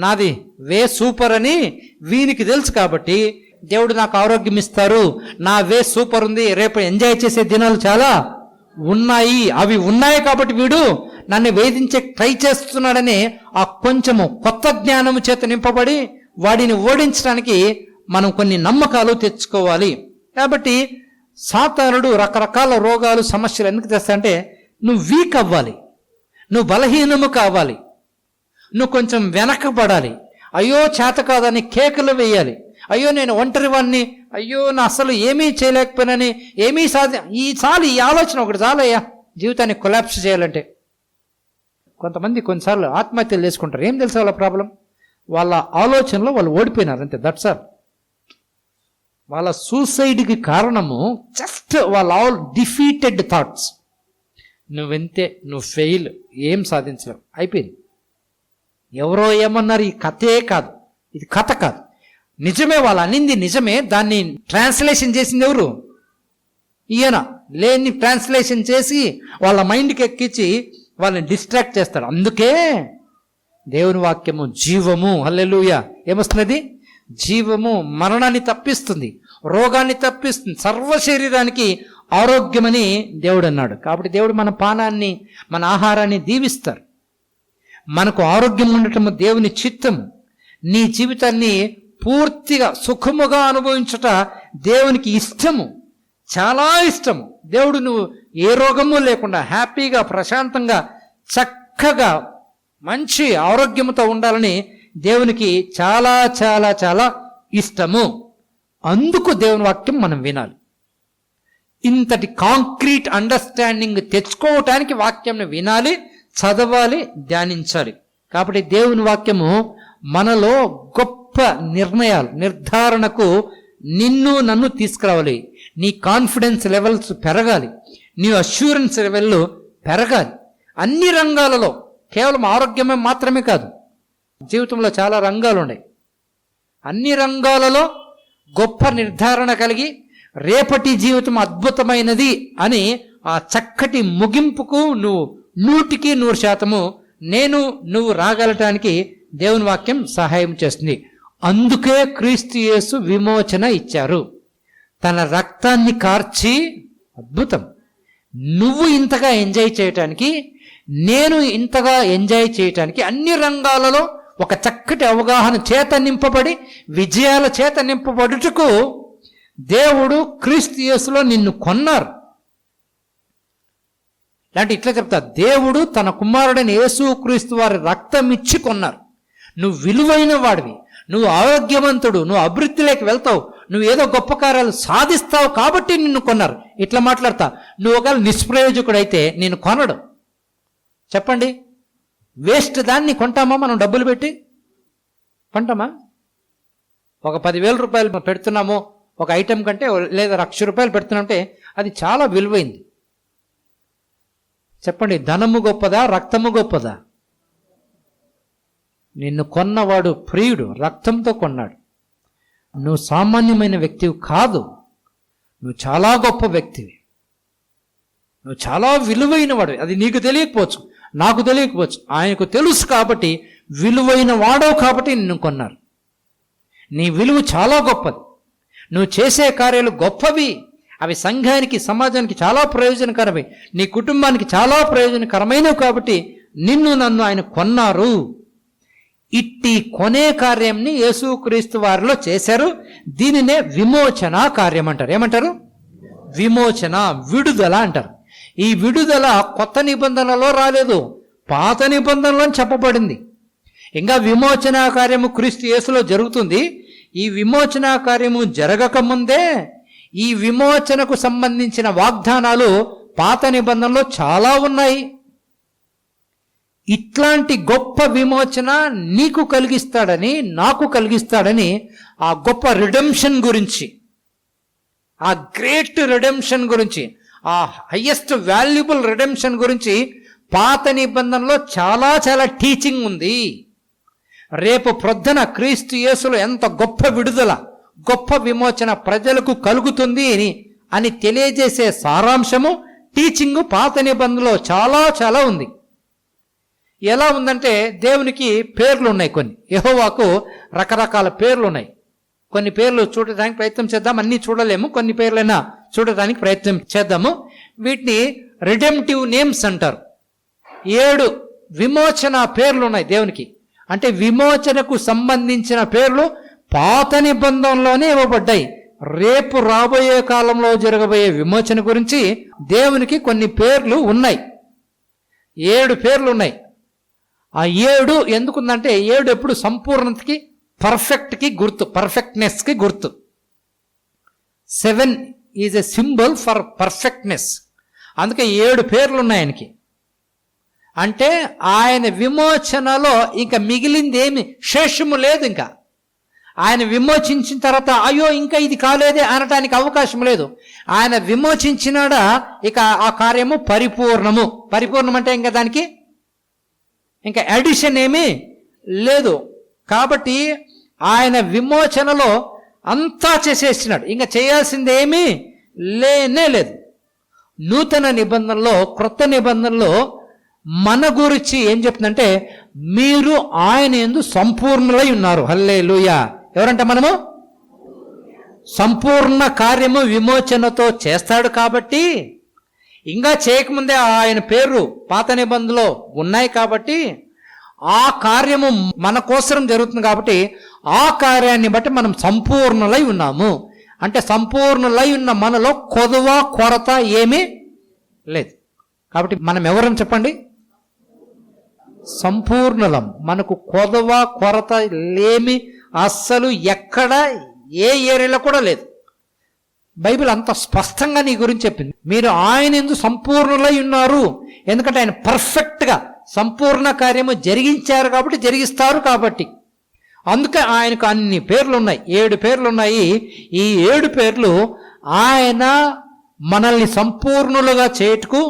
నాది వే సూపర్ అని వీనికి తెలుసు. కాబట్టి దేవుడు నాకు ఆరోగ్యం ఇస్తారు, నా వే సూపర్ ఉంది, రేపు ఎంజాయ్ చేసే దినాలు చాలా ఉన్నాయి, అవి ఉన్నాయి కాబట్టి వీడు నన్ను వేధించే ట్రై చేస్తున్నాడని ఆ కొంచెము కొత్త జ్ఞానము చేత నింపబడి వాడిని ఓడించడానికి మనం కొన్ని నమ్మకాలు తెచ్చుకోవాలి. కాబట్టి సాతానుడు రకరకాల రోగాలు, సమస్యలు ఎందుకు తెస్తాడంటే నువ్వు వీక్ అవ్వాలి, నువ్వు బలహీనము కావాలి, నువ్వు కొంచెం వెనకబడాలి, అయ్యో చేత కాదని కేకలు వేయాలి, అయ్యో నేను ఒంటరివాణ్ణి, అయ్యో నా అసలు ఏమీ చేయలేకపోయినని, ఈ ఆలోచన ఒకటి చాలయ్యా జీవితాన్ని కొలాప్స్ చేయాలంటే. కొంతమంది కొన్నిసార్లు ఆత్మహత్యలు చేసుకుంటారు. ఏం తెలుసా వాళ్ళ ప్రాబ్లం? వాళ్ళ ఆలోచనలో వాళ్ళు ఓడిపోయినారు అంతే, దట్స్ ఆల్. వాళ్ళ సూసైడ్కి కారణము జస్ట్ వాళ్ళ ఆల్ డిఫీటెడ్ థాట్స్. నువ్వెంతే, నువ్వు ఫెయిల్, ఏం సాధించలేవు, అయిపోయింది. ఎవరో ఏమన్నారు, ఈ కథే కాదు, ఇది కథ కాదు, నిజమే. వాళ్ళు అనింది నిజమే, దాన్ని ట్రాన్స్లేషన్ చేసింది ఎవరు? ఈయన. లేని ట్రాన్స్లేషన్ చేసి వాళ్ళ మైండ్కి ఎక్కించి వాళ్ళని డిస్ట్రాక్ట్ చేస్తాడు. అందుకే దేవుని వాక్యము జీవము, హల్లెలూయా, ఏమొస్తున్నది? జీవము. మరణాన్ని తప్పిస్తుంది, రోగాన్ని తప్పిస్తుంది, సర్వ శరీరానికి ఆరోగ్యమని దేవుడు అన్నాడు. కాబట్టి దేవుడు మన పానాన్ని, మన ఆహారాన్ని దీవిస్తారు. మనకు ఆరోగ్యం ఉండటము దేవుని చిత్తము. నీ జీవితాన్ని పూర్తిగా సుఖముగా అనుభవించుట దేవునికి ఇష్టము, చాలా ఇష్టము. దేవుడు నువ్వు ఏ రోగము లేకుండా హ్యాపీగా, ప్రశాంతంగా, చక్కగా, మంచి ఆరోగ్యంతో ఉండాలని దేవునికి చాలా చాలా చాలా ఇష్టము. అందుకు దేవుని వాక్యం మనం వినాలి. ఇంతటి కాంక్రీట్ అండర్స్టాండింగ్ తెచ్చుకోవటానికి వాక్యంని వినాలి, చదవాలి, ధ్యానించాలి. కాబట్టి దేవుని వాక్యము మనలో గొప్ప నిర్ణయాలు, నిర్ధారణకు నిన్ను నన్ను తీసుకురావాలి. నీ కాన్ఫిడెన్స్ లెవెల్స్ పెరగాలి, నీ అష్యూరెన్స్ లెవెల్ పెరగాలి. అన్ని రంగాలలో, కేవలం ఆరోగ్యమే మాత్రమే కాదు, జీవితంలో చాలా రంగాలు ఉన్నాయి. అన్ని రంగాలలో గొప్ప నిర్ధారణ కలిగి రేపటి జీవితం అద్భుతమైనది అని ఆ చక్కటి ముగింపుకు నువ్వు 100% నువ్వు రాగలటానికి దేవుని వాక్యం సహాయం చేస్తుంది. అందుకే క్రీస్తు యేసు విమోచన ఇచ్చారు, తన రక్తాన్ని కార్చి. అద్భుతం. నువ్వు ఇంతగా ఎంజాయ్ చేయటానికి, నేను ఇంతగా ఎంజాయ్ చేయటానికి, అన్ని రంగాలలో ఒక చక్కటి అవగాహన చేత నింపబడి, విజయాల చేత నింపబడుటకు దేవుడు క్రీస్తు యేసులో నిన్ను కొన్నారు. లాంటి ఇట్లా చెప్తా, దేవుడు తన కుమారుడైన యేసు క్రీస్తు వారి రక్తం ఇచ్చి కొన్నారు. నువ్వు విలువైన వాడివి, నువ్వు ఆరోగ్యవంతుడు, నువ్వు అభివృద్ధిలోకి వెళ్తావు, నువ్వు ఏదో గొప్ప కార్యాలు సాధిస్తావు కాబట్టి నిన్ను కొన్నారు. ఇట్లా మాట్లాడతా. నువ్వు ఒకవేళ నిష్ప్రయోజకుడైతే నిన్ను కొనడు. చెప్పండి, వేస్ట్ దాన్ని కొంటామా? మనం డబ్బులు పెట్టి కొంటామా? ఒక 10,000 రూపాయలు పెడుతున్నాము ఒక ఐటెం కంటే, లేదా 1,00,000 రూపాయలు పెడుతున్నామంటే అది చాలా విలువైంది. చెప్పండి, ధనము గొప్పదా, రక్తము గొప్పదా? నిన్ను కొన్నవాడు ప్రియుడు, రక్తంతో కొన్నాడు. నువ్వు సామాన్యమైన వ్యక్తివి కాదు, నువ్వు చాలా గొప్ప వ్యక్తివి, నువ్వు చాలా విలువైన వాడు. అది నీకు తెలియకపోవచ్చు, నాకు తెలియకపోవచ్చు, ఆయనకు తెలుసు. కాబట్టి విలువైన వాడవు కాబట్టి నిన్ను కొన్నారు. నీ విలువ చాలా గొప్పది, నువ్వు చేసే కార్యాలు గొప్పవి, అవి సంఘానికి, సమాజానికి చాలా ప్రయోజనకరమే, నీ కుటుంబానికి చాలా ప్రయోజనకరమైనవి. కాబట్టి నిన్ను నన్ను ఆయన కొన్నారు. ఇట్టి కొనే కార్యంని యేసుక్రీస్తు వారిలో చేశారు. దీనినే విమోచన కార్యం అంటారు. ఏమంటారు? విమోచన, విడుదల అంటారు. ఈ విడుదల కొత్త నిబంధనలో రాలేదు, పాత నిబంధనలో చెప్పబడింది. ఇంకా విమోచన కార్యము క్రీస్తు యేసులో జరుగుతుంది. ఈ విమోచన కార్యము జరగకముందే ఈ విమోచనకు సంబంధించిన వాగ్దానాలు పాత నిబంధనలో చాలా ఉన్నాయి. ఇట్లాంటి గొప్ప విమోచన నీకు కలిగిస్తాడని, నాకు కలిగిస్తాడని, ఆ గొప్ప రిడెంప్షన్ గురించి, ఆ గ్రేట్ రిడెంప్షన్ గురించి, ఆ హయ్యెస్ట్ వాల్యుబుల్ రిడెంప్షన్ గురించి పాత నిబంధనలో చాలా చాలా టీచింగ్ ఉంది. రేపు ప్రొద్దున క్రీస్తు యేసులో ఎంత గొప్ప విడుదల, గొప్ప విమోచన ప్రజలకు కలుగుతుంది అని తెలియజేసే సారాంశము, టీచింగ్ పాత నిబంధనలో చాలా చాలా ఉంది. ఎలా ఉందంటే, దేవునికి పేర్లు ఉన్నాయి, కొన్ని యెహోవాకు రకరకాల పేర్లు ఉన్నాయి. కొన్ని పేర్లు చూడడానికి ప్రయత్నం చేద్దాం, అన్నీ చూడలేము, కొన్ని పేర్లైనా చూడడానికి ప్రయత్నం చేద్దాము. వీటిని రిడెంప్టివ్ నేమ్స్ అంటారు. 7 విమోచన పేర్లు ఉన్నాయి దేవునికి. అంటే విమోచనకు సంబంధించిన పేర్లు పాత నిబంధనలోనే ఇవ్వబడ్డాయి. రేపు రాబోయే కాలంలో జరగబోయే విమోచన గురించి దేవునికి కొన్ని పేర్లు ఉన్నాయి. 7 పేర్లు ఉన్నాయి. ఆ 7 ఎందుకుందంటే, 7 ఎప్పుడు సంపూర్ణతకి పర్ఫెక్ట్కి గుర్తు, పర్ఫెక్ట్నెస్కి గుర్తు. 7 is a symbol for perfectness. అందుకే 7 పేర్లు ఉన్నాయి ఆయనకి. అంటే ఆయన విమోచనలో ఇంకా మిగిలింది ఏమి శేషము లేదు. ఇంకా ఆయన విమోచించిన తర్వాత అయ్యో ఇంకా ఇది కాలేదే అనటానికి అవకాశం లేదు. ఆయన విమోచించినాడా ఇక ఆ కార్యము పరిపూర్ణము. పరిపూర్ణం అంటే ఇంకా దానికి ఇంకా అడిషన్ ఏమీ లేదు. కాబట్టి ఆయన విమోచనలో అంతా చేసేసినాడు, ఇంకా చేయాల్సింది ఏమీ లేనే లేదు. నూతన నిబంధనలో, క్రొత్త నిబంధనలో మన గురించి ఏం చెప్తుందంటే మీరు ఆయన యందు సంపూర్ణులై ఉన్నారు. హల్లెలూయా. ఎవరంట మనము? సంపూర్ణ కార్యము విమోచనతో చేస్తాడు కాబట్టి, ఇంకా చేయకముందే ఆయన పేరు పాత నిబంధనలో ఉన్నాయి కాబట్టి, ఆ కార్యము మన కోసం జరుగుతుంది కాబట్టి ఆ కార్యాన్ని బట్టి మనం సంపూర్ణులై ఉన్నాము. అంటే సంపూర్ణులై ఉన్న మనలో కొదువ కొరత ఏమీ లేదు. కాబట్టి మనం ఎవరని చెప్పండి? సంపూర్ణులం. మనకు కొదవ కొరత లేమి అస్సలు ఎక్కడ ఏ ఏరియాలో కూడా లేదు. బైబిల్ అంత స్పష్టంగా నీ గురించి చెప్పింది. మీరు ఆయన యందు సంపూర్ణులై ఉన్నారు. ఎందుకంటే ఆయన పర్ఫెక్ట్గా సంపూర్ణ కార్యము జరిగించారు కాబట్టి, జరిగిస్తారు కాబట్టి. అందుకే ఆయనకు అన్ని పేర్లు ఉన్నాయి. 7 పేర్లు ఉన్నాయి. ఈ 7 పేర్లు ఆయన మనల్ని సంపూర్ణులుగా చేయుటకు,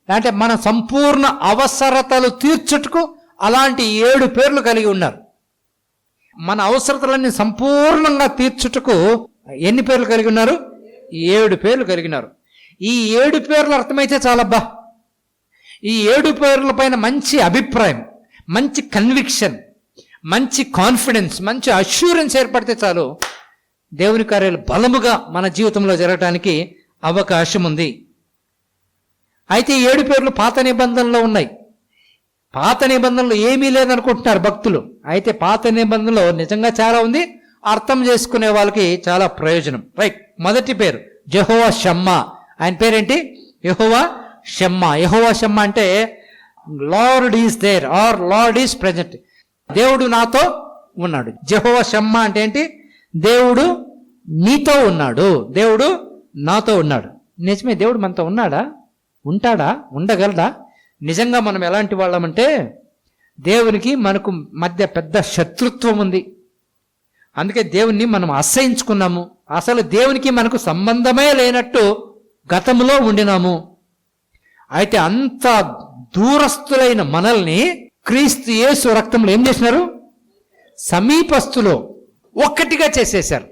అంటే మన సంపూర్ణ అవసరతలు తీర్చుటకు అలాంటి 7 పేర్లు కలిగి ఉన్నారు. మన అవసరతలన్నీ సంపూర్ణంగా తీర్చుటకు ఎన్ని పేర్లు కలిగి ఉన్నారు? 7 పేర్లు కలిగినారు. ఈ 7 పేర్లు అర్థమైతే చాలబ్బా. ఈ 7 పేర్ల పైన మంచి అభిప్రాయం, మంచి కన్విక్షన్, మంచి కాన్ఫిడెన్స్, మంచి అష్యూరెన్స్ ఏర్పడితే చాలు దేవుని కార్యాలు బలముగా మన జీవితంలో జరగడానికి అవకాశం ఉంది. అయితే 7 పేర్లు పాత నిబంధనలో ఉన్నాయి. పాత నిబంధనలు ఏమీ లేదనుకుంటున్నారు భక్తులు. అయితే పాత నిబంధనలో నిజంగా చాలా ఉంది. అర్థం చేసుకునే వాళ్ళకి చాలా ప్రయోజనం. రైట్. మొదటి పేరు యెహోవా షమ్మా. ఆయన పేరేంటి? యెహోవా షమ్మా. యెహోవా షమ్మా అంటే Lord is there or Lord is present. దేవుడు నాతో ఉన్నాడు. యెహోవా షమ్మా అంటే ఏంటి? దేవుడు నీతో ఉన్నాడు, దేవుడు నాతో ఉన్నాడు. నిజమే, దేవుడు మనతో ఉన్నాడా? ఉంటాడా? ఉండగలడా? నిజంగా మనం ఎలాంటి వాళ్ళమంటే దేవునికి మనకు మధ్య పెద్ద శత్రుత్వం ఉంది. అందుకే దేవుణ్ణి మనం అసహించుకున్నాము. అసలు దేవునికి మనకు సంబంధమే లేనట్టు గతంలో ఉండినాము. అయితే అంత దూరస్తులైన మనల్ని క్రీస్తు యేసు రక్తంలో ఏం చేసినారు? సమీపస్తులో ఒక్కటిగా చేసేశారు.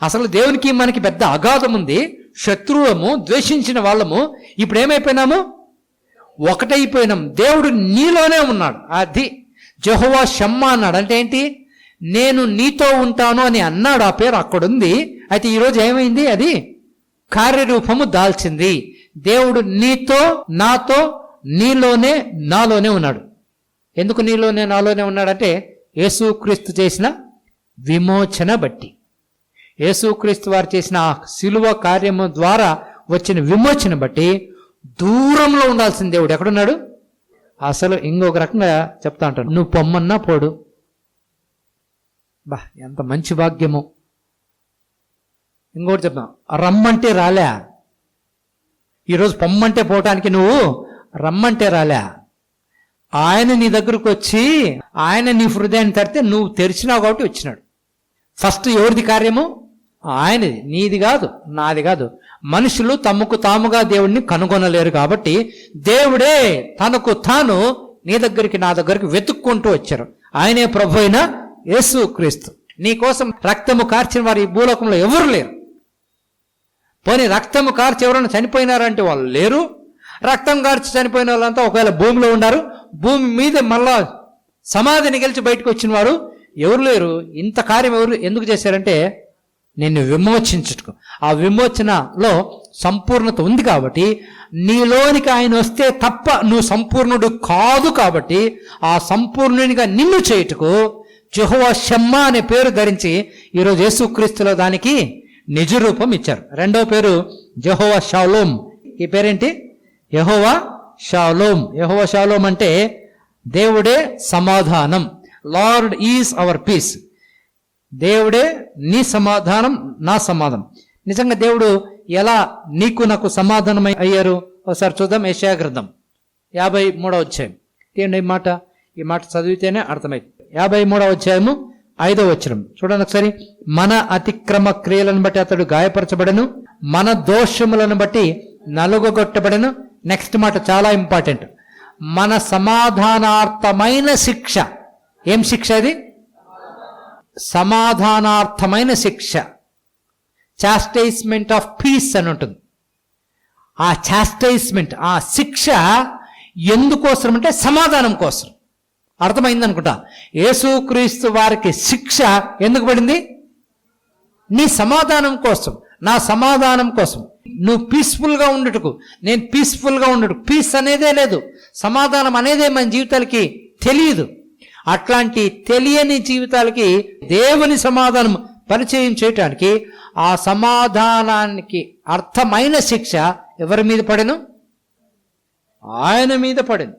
అసలు దేవునికి మనకి పెద్ద అగాధం ఉంది. శత్రువులము, ద్వేషించిన వాళ్ళము. ఇప్పుడు ఏమైపోయినాము? ఒకటైపోయినాం. దేవుడు నీలోనే ఉన్నాడు. అది యెహోవా షమ్మా అన్నాడు. అంటే ఏంటి? నేను నీతో ఉంటాను అని అన్నాడు. ఆ పేరు అక్కడుంది. అయితే ఈరోజు ఏమైంది? అది కార్యరూపము దాల్చింది. దేవుడు నీతో, నాతో, నీలోనే, నాలోనే ఉన్నాడు. ఎందుకు నీలోనే, నాలోనే ఉన్నాడంటే యేసుక్రీస్తు చేసిన విమోచన బట్టి. యేసుక్రీస్తు వారు చేసిన ఆ శిలువ కార్యము ద్వారా వచ్చిన విమోచన బట్టి దూరంలో ఉండాల్సిన దేవుడు ఎక్కడున్నాడు? అసలు ఇంకొక రకంగా చెప్తా అంటాను, నువ్వు పొమ్మన్నా పోడు. బా, ఎంత మంచి భాగ్యము. ఇంకోటి చెప్తాం, రమ్మంటే రాలే. ఈరోజు పొమ్మంటే పోవటానికి నువ్వు రమ్మంటే రాలే. ఆయన నీ దగ్గరకు వచ్చి ఆయన నీ హృదయాన్ని తడితే నువ్వు తెరిచినావు కాబట్టి వచ్చినాడు. ఫస్ట్ ఎవరిది కార్యము? ఆయనది, నీది కాదు, నాది కాదు. మనుషులు తమకు తాముగా దేవుణ్ణి కనుగొనలేరు కాబట్టి దేవుడే తనకు తాను నీ దగ్గరికి, నా దగ్గరికి వెతుక్కుంటూ వచ్చారు. ఆయనే ప్రభు అయిన యేసుక్రీస్తు. నీ కోసం రక్తము కార్చిన వారు ఈ భూలోకంలో ఎవరు లేరు. పోనీ రక్తము కార్చి ఎవరైనా చనిపోయినారంటే వాళ్ళు లేరు. రక్తం కార్చి చనిపోయిన వాళ్ళంతా ఒకవేళ భూమిలో ఉన్నారు. భూమి మీద మళ్ళా సమాధిని గెలిచి బయటకు వచ్చిన వారు ఎవరు లేరు. ఇంత కార్యం ఎవరు ఎందుకు చేశారంటే నిన్ను విమోచించుటకు. ఆ విమోచనలో సంపూర్ణత ఉంది కాబట్టి, నీలోనికి ఆయన వస్తే తప్ప నువ్వు సంపూర్ణుడు కాదు. కాబట్టి ఆ సంపూర్ణునిగా నిన్ను చేయుటకు యెహోవా షమ్మా అనే పేరు ధరించి ఈరోజు యేసుక్రీస్తులో దానికి నిజ రూపం ఇచ్చారు. రెండవ పేరు యెహోవా షాలోమ్. ఈ పేరేంటి? యెహోవా షాలోమ్. యెహోవా షాలోమ్ అంటే దేవుడే సమాధానం. Lord is hour piece. దేవుడే నీ సమాధానం నా సమాధానం. నిజంగా దేవుడు ఎలా నీకు నాకు సమాధానం అయ్యారు ఒకసారి చూద్దాం. యెషయా గ్రంథం 53వ అధ్యాయం. ఏంటి ఈ మాట చదివితేనే అర్థమైంది. 53వ అధ్యాయము 5వ వచనం చూడండి ఒకసారి. మన అతిక్రమ క్రియలను బట్టి అతడు గాయపరచబడను, మన దోషములను బట్టి నలుగొట్టబడను. నెక్స్ట్ మాట చాలా ఇంపార్టెంట్. మన సమాధానార్థమైన శిక్ష. ఏం శిక్ష అది? సమాధానార్థమైన శిక్ష. చాస్టైజ్మెంట్ ఆఫ్ పీస్ అని ఉంటుంది. ఆ చాస్టైజ్మెంట్, ఆ శిక్ష ఎందుకోసం అంటే సమాధానం కోసం. అర్థమైంది అనుకుంటా. యేసుక్రీస్తు వారికి శిక్ష ఎందుకు పడింది? నీ సమాధానం కోసం, నా సమాధానం కోసం. నువ్వు పీస్ఫుల్గా ఉండటకు, నేను పీస్ఫుల్గా ఉండటకు. పీస్ అనేదే లేదు, సమాధానం అనేదే మన జీవితాలకి తెలియదు. అట్లాంటి తెలియని జీవితాలకి దేవుని సమాధానం పరిచయం చేయటానికి ఆ సమాధానానికి అర్థమైన శిక్ష ఎవరి మీద పడెను? ఆయన మీద పడింది.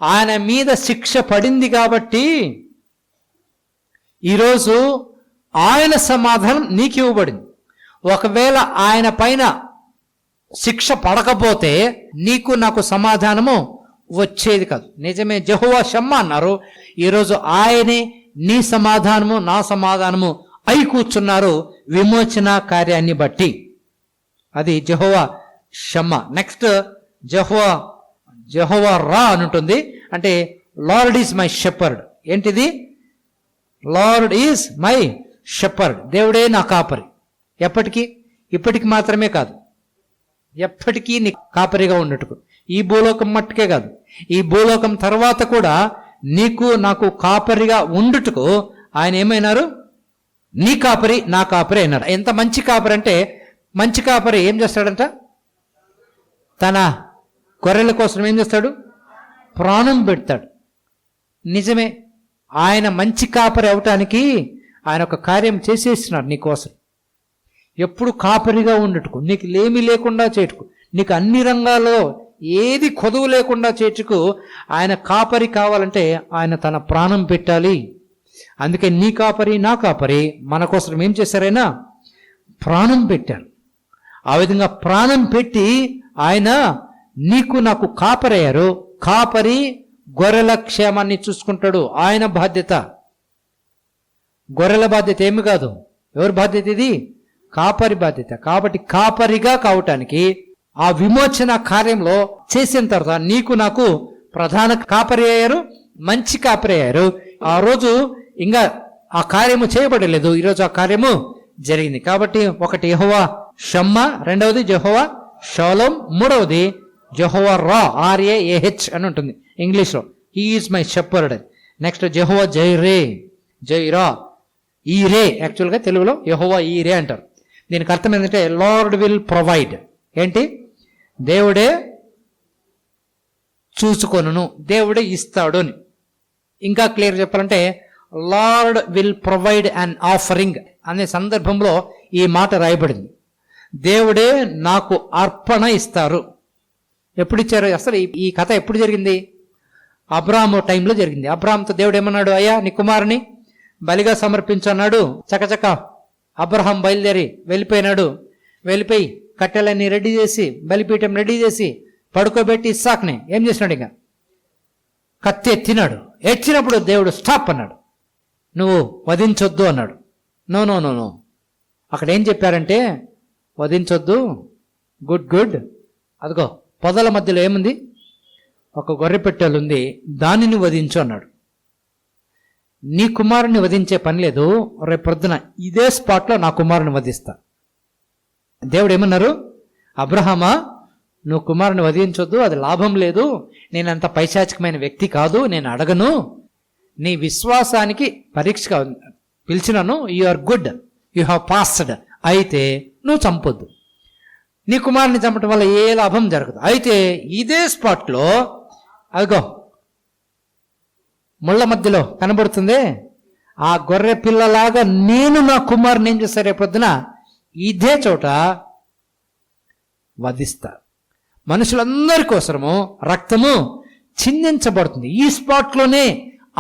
ఆయన మీద శిక్ష పడింది కాబట్టి ఈరోజు ఆయన సమాధానం నీకు ఇవ్వబడింది. ఒకవేళ ఆయన పైన శిక్ష పడకపోతే నీకు నాకు సమాధానము వచ్చేది కాదు. నిజమే, యెహోవా షమ్మా అన్నారు. ఈరోజు ఆయనే నీ సమాధానము నా సమాధానము అయి కూర్చున్నారు విమోచన కార్యాన్ని బట్టి. అది యెహోవా షమ్మా. నెక్స్ట్ యెహోవా రా అని ఉంటుంది. అంటే లార్డ్ ఈజ్ మై షెపర్డ్. ఏంటిది? Lord is my shepherd. దేవుడే నా కాపరి. ఎప్పటికీ, ఇప్పటికి మాత్రమే కాదు, ఎప్పటికీ నీ కాపరిగా ఉండటకు. ఈ భూలోకం మట్టుకే కాదు, ఈ భూలోకం తర్వాత కూడా నీకు నాకు కాపరిగా ఉండుటకు ఆయన ఏమైనారు? నీ కాపరి నా కాపరి అయినారు. ఎంత మంచి కాపరి అంటే, మంచి కాపరి ఏం చేస్తాడంట? తన గొర్రెల కోసం ఏం చేస్తాడు? ప్రాణం పెడతాడు. నిజమే, ఆయన మంచి కాపరి అవటానికి ఆయన ఒక కార్యం చేసేస్తున్నాడు నీకోసం. ఎప్పుడు కాపరిగా ఉండటకు, నీకు లేమి లేకుండా చేటుకు, నీకు అన్ని రంగాల్లో ఏది కొదువు లేకుండా చేటుకు ఆయన కాపరి కావాలంటే ఆయన తన ప్రాణం పెట్టాలి. అందుకే నీ కాపరి నా కాపరి మన కోసం ఏం చేశారైనా? ప్రాణం పెట్టారు. ఆ విధంగా ప్రాణం పెట్టి ఆయన నీకు నాకు కాపరి అయ్యారు. కాపరి గొర్రెల క్షేమాన్ని చూసుకుంటాడు. ఆయన బాధ్యత. గొర్రెల బాధ్యత ఏమి కాదు. ఎవరి బాధ్యత ఇది? కాపరి బాధ్యత. కాబట్టి కాపరిగా కావటానికి ఆ విమోచన కార్యంలో చేసిన తర్వాత నీకు నాకు ప్రధాన కాపరి అయ్యారు, మంచి కాపరి అయ్యారు. ఆ రోజు ఇంకా ఆ కార్యము చేయబడలేదు, ఈరోజు ఆ కార్యము జరిగింది. కాబట్టి ఒకటి యెహోవా షమ్మా, రెండవది యెహోవా షాలోమ్, మూడవది యెహోవా రా, RAAH అని ఉంటుంది ఇంగ్లీష్లో. He is my shepherd. Next Jehovah Jireh, జైరా, ఈరే. యాక్చువల్గా తెలుగులో యెహోవా ఈరే అంటారు. దీనికి అర్థం ఏంటంటే లార్డ్ విల్ ప్రొవైడ్. ఏంటి? దేవుడే చూసుకొనును, దేవుడే ఇస్తాడు అని. ఇంకా క్లియర్ చెప్పాలంటే lord will provide an offering అనే సందర్భంలో ఈ మాట రాయబడింది. దేవుడే నాకు అర్పణ ఇస్తారు. ఎప్పుడు ఇచ్చారు? అసలు ఈ కథ ఎప్పుడు జరిగింది? అబ్రాహాము టైంలో జరిగింది. అబ్రాహాంతో దేవుడు ఏమన్నాడు? అయ్యా, నీ కుమారుని బలిగా సమర్పించన్నాడు. చకచక అబ్రహాం బయలుదేరి వెళ్ళిపోయినాడు. వెళ్ళిపోయి కట్టెలన్నీ రెడీ చేసి, బలిపీఠం రెడీ చేసి, పడుకోబెట్టి ఇస్సాక్ని ఏం చేసినాడు? ఇంకా కత్తి ఎత్తినాడు. ఎత్తినప్పుడు దేవుడు స్టాప్ అన్నాడు, నువ్వు వధించొద్దు అన్నాడు. No no no no. అక్కడ ఏం చెప్పారంటే, వధించొద్దు, గుడ్ గుడ్, అదిగో పొదల మధ్యలో ఏముంది? ఒక గొర్రె పెట్టెలు ఉంది, దానిని వధించు అన్నాడు. నీ కుమారుని వధించే పని లేదు, రేపు పొద్దున ఇదే స్పాట్లో నా కుమారుని వధిస్తా. దేవుడు ఏమన్నారు? అబ్రహామా, నువ్వు కుమారుని వధించొద్దు, అది లాభం లేదు, నేను అంత పైశాచికమైన వ్యక్తి కాదు, నేను అడగను, నీ విశ్వాసానికి పరీక్ష పిలిచినాను, you are good, you have passed, అయితే నువ్వు చంపొద్దు. నీ కుమారుని చంపటం వల్ల ఏ లాభం జరగదు. అయితే ఇదే స్పాట్లో అదిగో ముళ్ళ మధ్యలో కనబడుతుంది ఆ గొర్రె పిల్లలాగా నేను నా కుమారుని ఏం చేస్తా? రేపొద్దున ఇదే చోట వధిస్తా. మనుషులందరి కోసము రక్తము చిందించబడుతుంది ఈ స్పాట్లోనే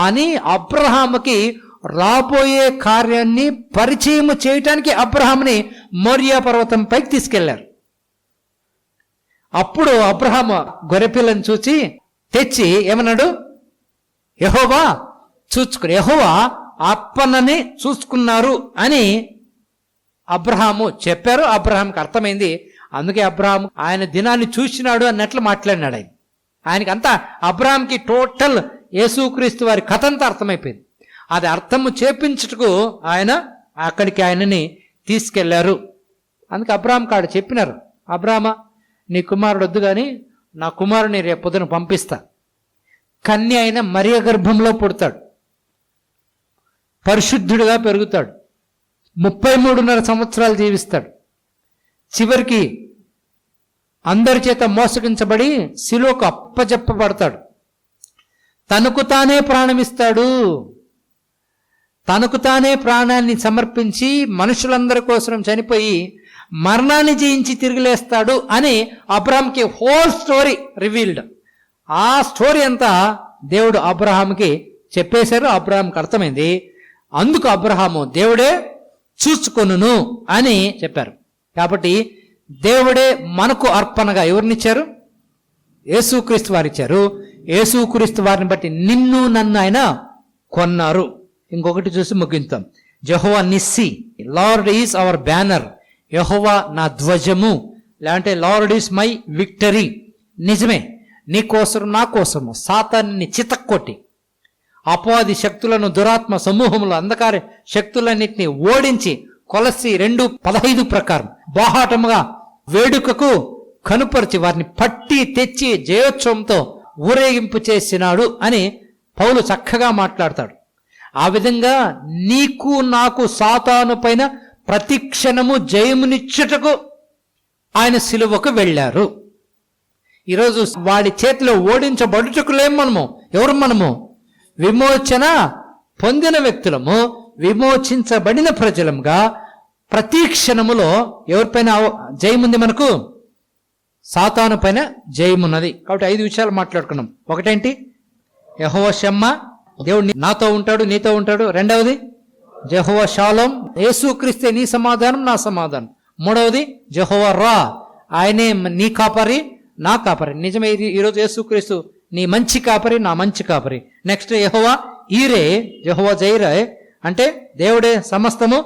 అని అబ్రహాముకి రాబోయే కార్యాన్ని పరిచయం చేయటానికి అబ్రహాముని మోరియా పర్వతం పైకి తీసుకెళ్లారు. అప్పుడు అబ్రహాము గొర్రెపిల్లని చూచి తెచ్చి ఏమన్నాడు, యెహోవా చూసుకుని, యెహోవా అర్పణని చూసుకున్నారు అని అబ్రహాము చెప్పారు. అబ్రహాంకి అర్థమైంది. అందుకే అబ్రహాము ఆయన దినాన్ని చూసినాడు అన్నట్లు మాట్లాడినాడు. ఆయనకి అంతా అబ్రహాంకి టోటల్ యేసుక్రీస్తు వారి కథ అంతా అర్థమైపోయింది. అది అర్థము చేపించుటకు ఆయన అక్కడికి ఆయనని తీసుకెళ్లారు. అందుకే అబ్రహాం కాడు చెప్పినారు, అబ్రహామా నీ కుమారుడు వద్దు కానీ నా కుమారుని రేపు పొద్దున పంపిస్తా. కన్య అయిన మరియ గర్భంలో పుడతాడు, పరిశుద్ధుడిగా పెరుగుతాడు, 33.5 సంవత్సరాలు జీవిస్తాడు. చివరికి అందరి చేత మోసగించబడి శిలువకు అప్పజెప్పబడతాడు. తనకు తానే ప్రాణమిస్తాడు. తనకు తానే ప్రాణాన్ని సమర్పించి మనుషులందరి కోసం చనిపోయి మరణాన్ని జయించి తిరిగిలేస్తాడు అని అబ్రహాంకి హోల్ స్టోరీ రివీల్డ్. ఆ స్టోరీ అంతా దేవుడు అబ్రహాంకి చెప్పేశారు. అబ్రహాంకి అర్థమైంది. అందుకు అబ్రహాము దేవుడే చూసుకొనును అని చెప్పారు. కాబట్టి దేవుడే మనకు అర్పణగా ఎవరినిచ్చారు? యేసుక్రీస్తు వారు ఇచ్చారు. యేసుక్రీస్తు వారిని బట్టి నిన్ను నన్ను ఆయన కొన్నారు. ఇంకొకటి చూసి ముగించాం. Jehovah Nissi, Lord is our banner. Jehovah నా ధ్వజము, లేదంటే లార్డ్ ఈజ్ మై విక్టరీ. నిజమే, నీ కోసం నా కోసము సాతాన్ని చితక్కొట్టి అపవాది శక్తులను, దురాత్మ సమూహములు, అంధకార శక్తులన్నింటినీ ఓడించి కొలసి 2:15 ప్రకారం బాహాటముగా వేడుకకు కనుపరిచి వారిని పట్టి తెచ్చి జయోత్సవంతో ఊరేగింపు చేసినాడు అని పౌలు చక్కగా మాట్లాడతాడు. ఆ విధంగా నీకు నాకు సాతాను పైన ప్రతి క్షణము జయమునిచ్చుటకు ఆయన సిలువకు వెళ్ళారు. ఈరోజు వాడి చేతిలో ఓడించబడుటకు లేం మనము. ఎవరు మనము? విమోచన పొందిన వ్యక్తులము, విమోచించబడిన ప్రజలముగా ప్రతి క్షణములో ఎవరిపైన జయముంది? మనకు సాతాను పైన జయమున్నది. కాబట్టి 5 విషయాలు మాట్లాడుకున్నాం. ఒకటేంటి? యెహోవా షమ్మా, దేవుడు నాతో ఉంటాడు, నీతో ఉంటాడు. రెండవది యెహోవా షాలోమ్, యేసుక్రీస్తే నీ సమాధానం నా సమాధానం. మూడవది యెహోవా రా, ఆయనే నీ కాపరి నా కాపరి. నిజమే, ఈరోజు యేసుక్రీస్తు నీ మంచి కాపరి, నా మంచి కాపరి. నెక్స్ట్ యెహోవా ఈరే, యెహోవా జైరే, అంటే దేవుడే సమస్తము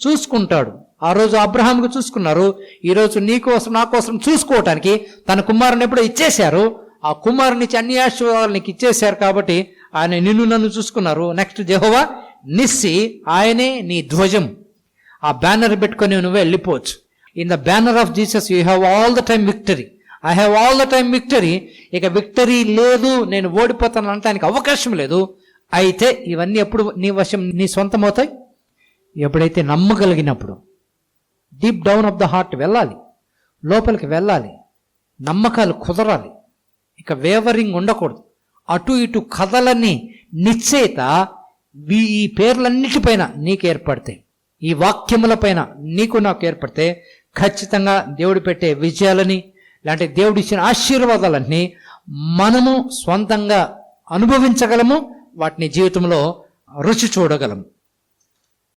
చూసుకుంటాడు. ఆ రోజు అబ్రహాంకు చూసుకున్నారు. ఈరోజు నీ కోసం నా కోసం చూసుకోవటానికి తన కుమారుని ఎప్పుడో ఇచ్చేశారు. ఆ కుమారునిచ్చి అన్ని ఆశీర్వాదాలు నీకు ఇచ్చేశారు కాబట్టి ఆయన నిన్ను నన్ను చూసుకున్నారు. నెక్స్ట్ యెహోవా నిస్సి, ఆయనే నీ ధ్వజం. ఆ బ్యానర్ పెట్టుకొని నువ్వే వెళ్ళిపోవచ్చు. In the banner of Jesus you have all the time victory. I have all the time victory. ఇక విక్టరీ లేదు, నేను ఓడిపోతాను అనడానికి అవకాశం లేదు. అయితే ఇవన్నీ ఎప్పుడు నీ వశం, నీ సొంతం అవుతాయి? ఎప్పుడైతే నమ్మగలిగినప్పుడు. Deep down of the heart వెళ్ళాలి, లోపలికి వెళ్ళాలి, నమ్మకాలు కుదరాలి, ఇక వేవరింగ్ ఉండకూడదు. అటు ఇటు కథలన్నీ నిశ్చయిత ఈ పేర్లన్నిటిపైన నీకు ఏర్పడతాయి, ఈ వాక్యములపైన నీకు నాకు ఏర్పడితే ఖచ్చితంగా దేవుడు పెట్టే విజయాలని, లేదంటే దేవుడు ఇచ్చిన ఆశీర్వాదాలన్నీ మనము స్వంతంగా అనుభవించగలము, వాటిని జీవితంలో రుచి చూడగలము.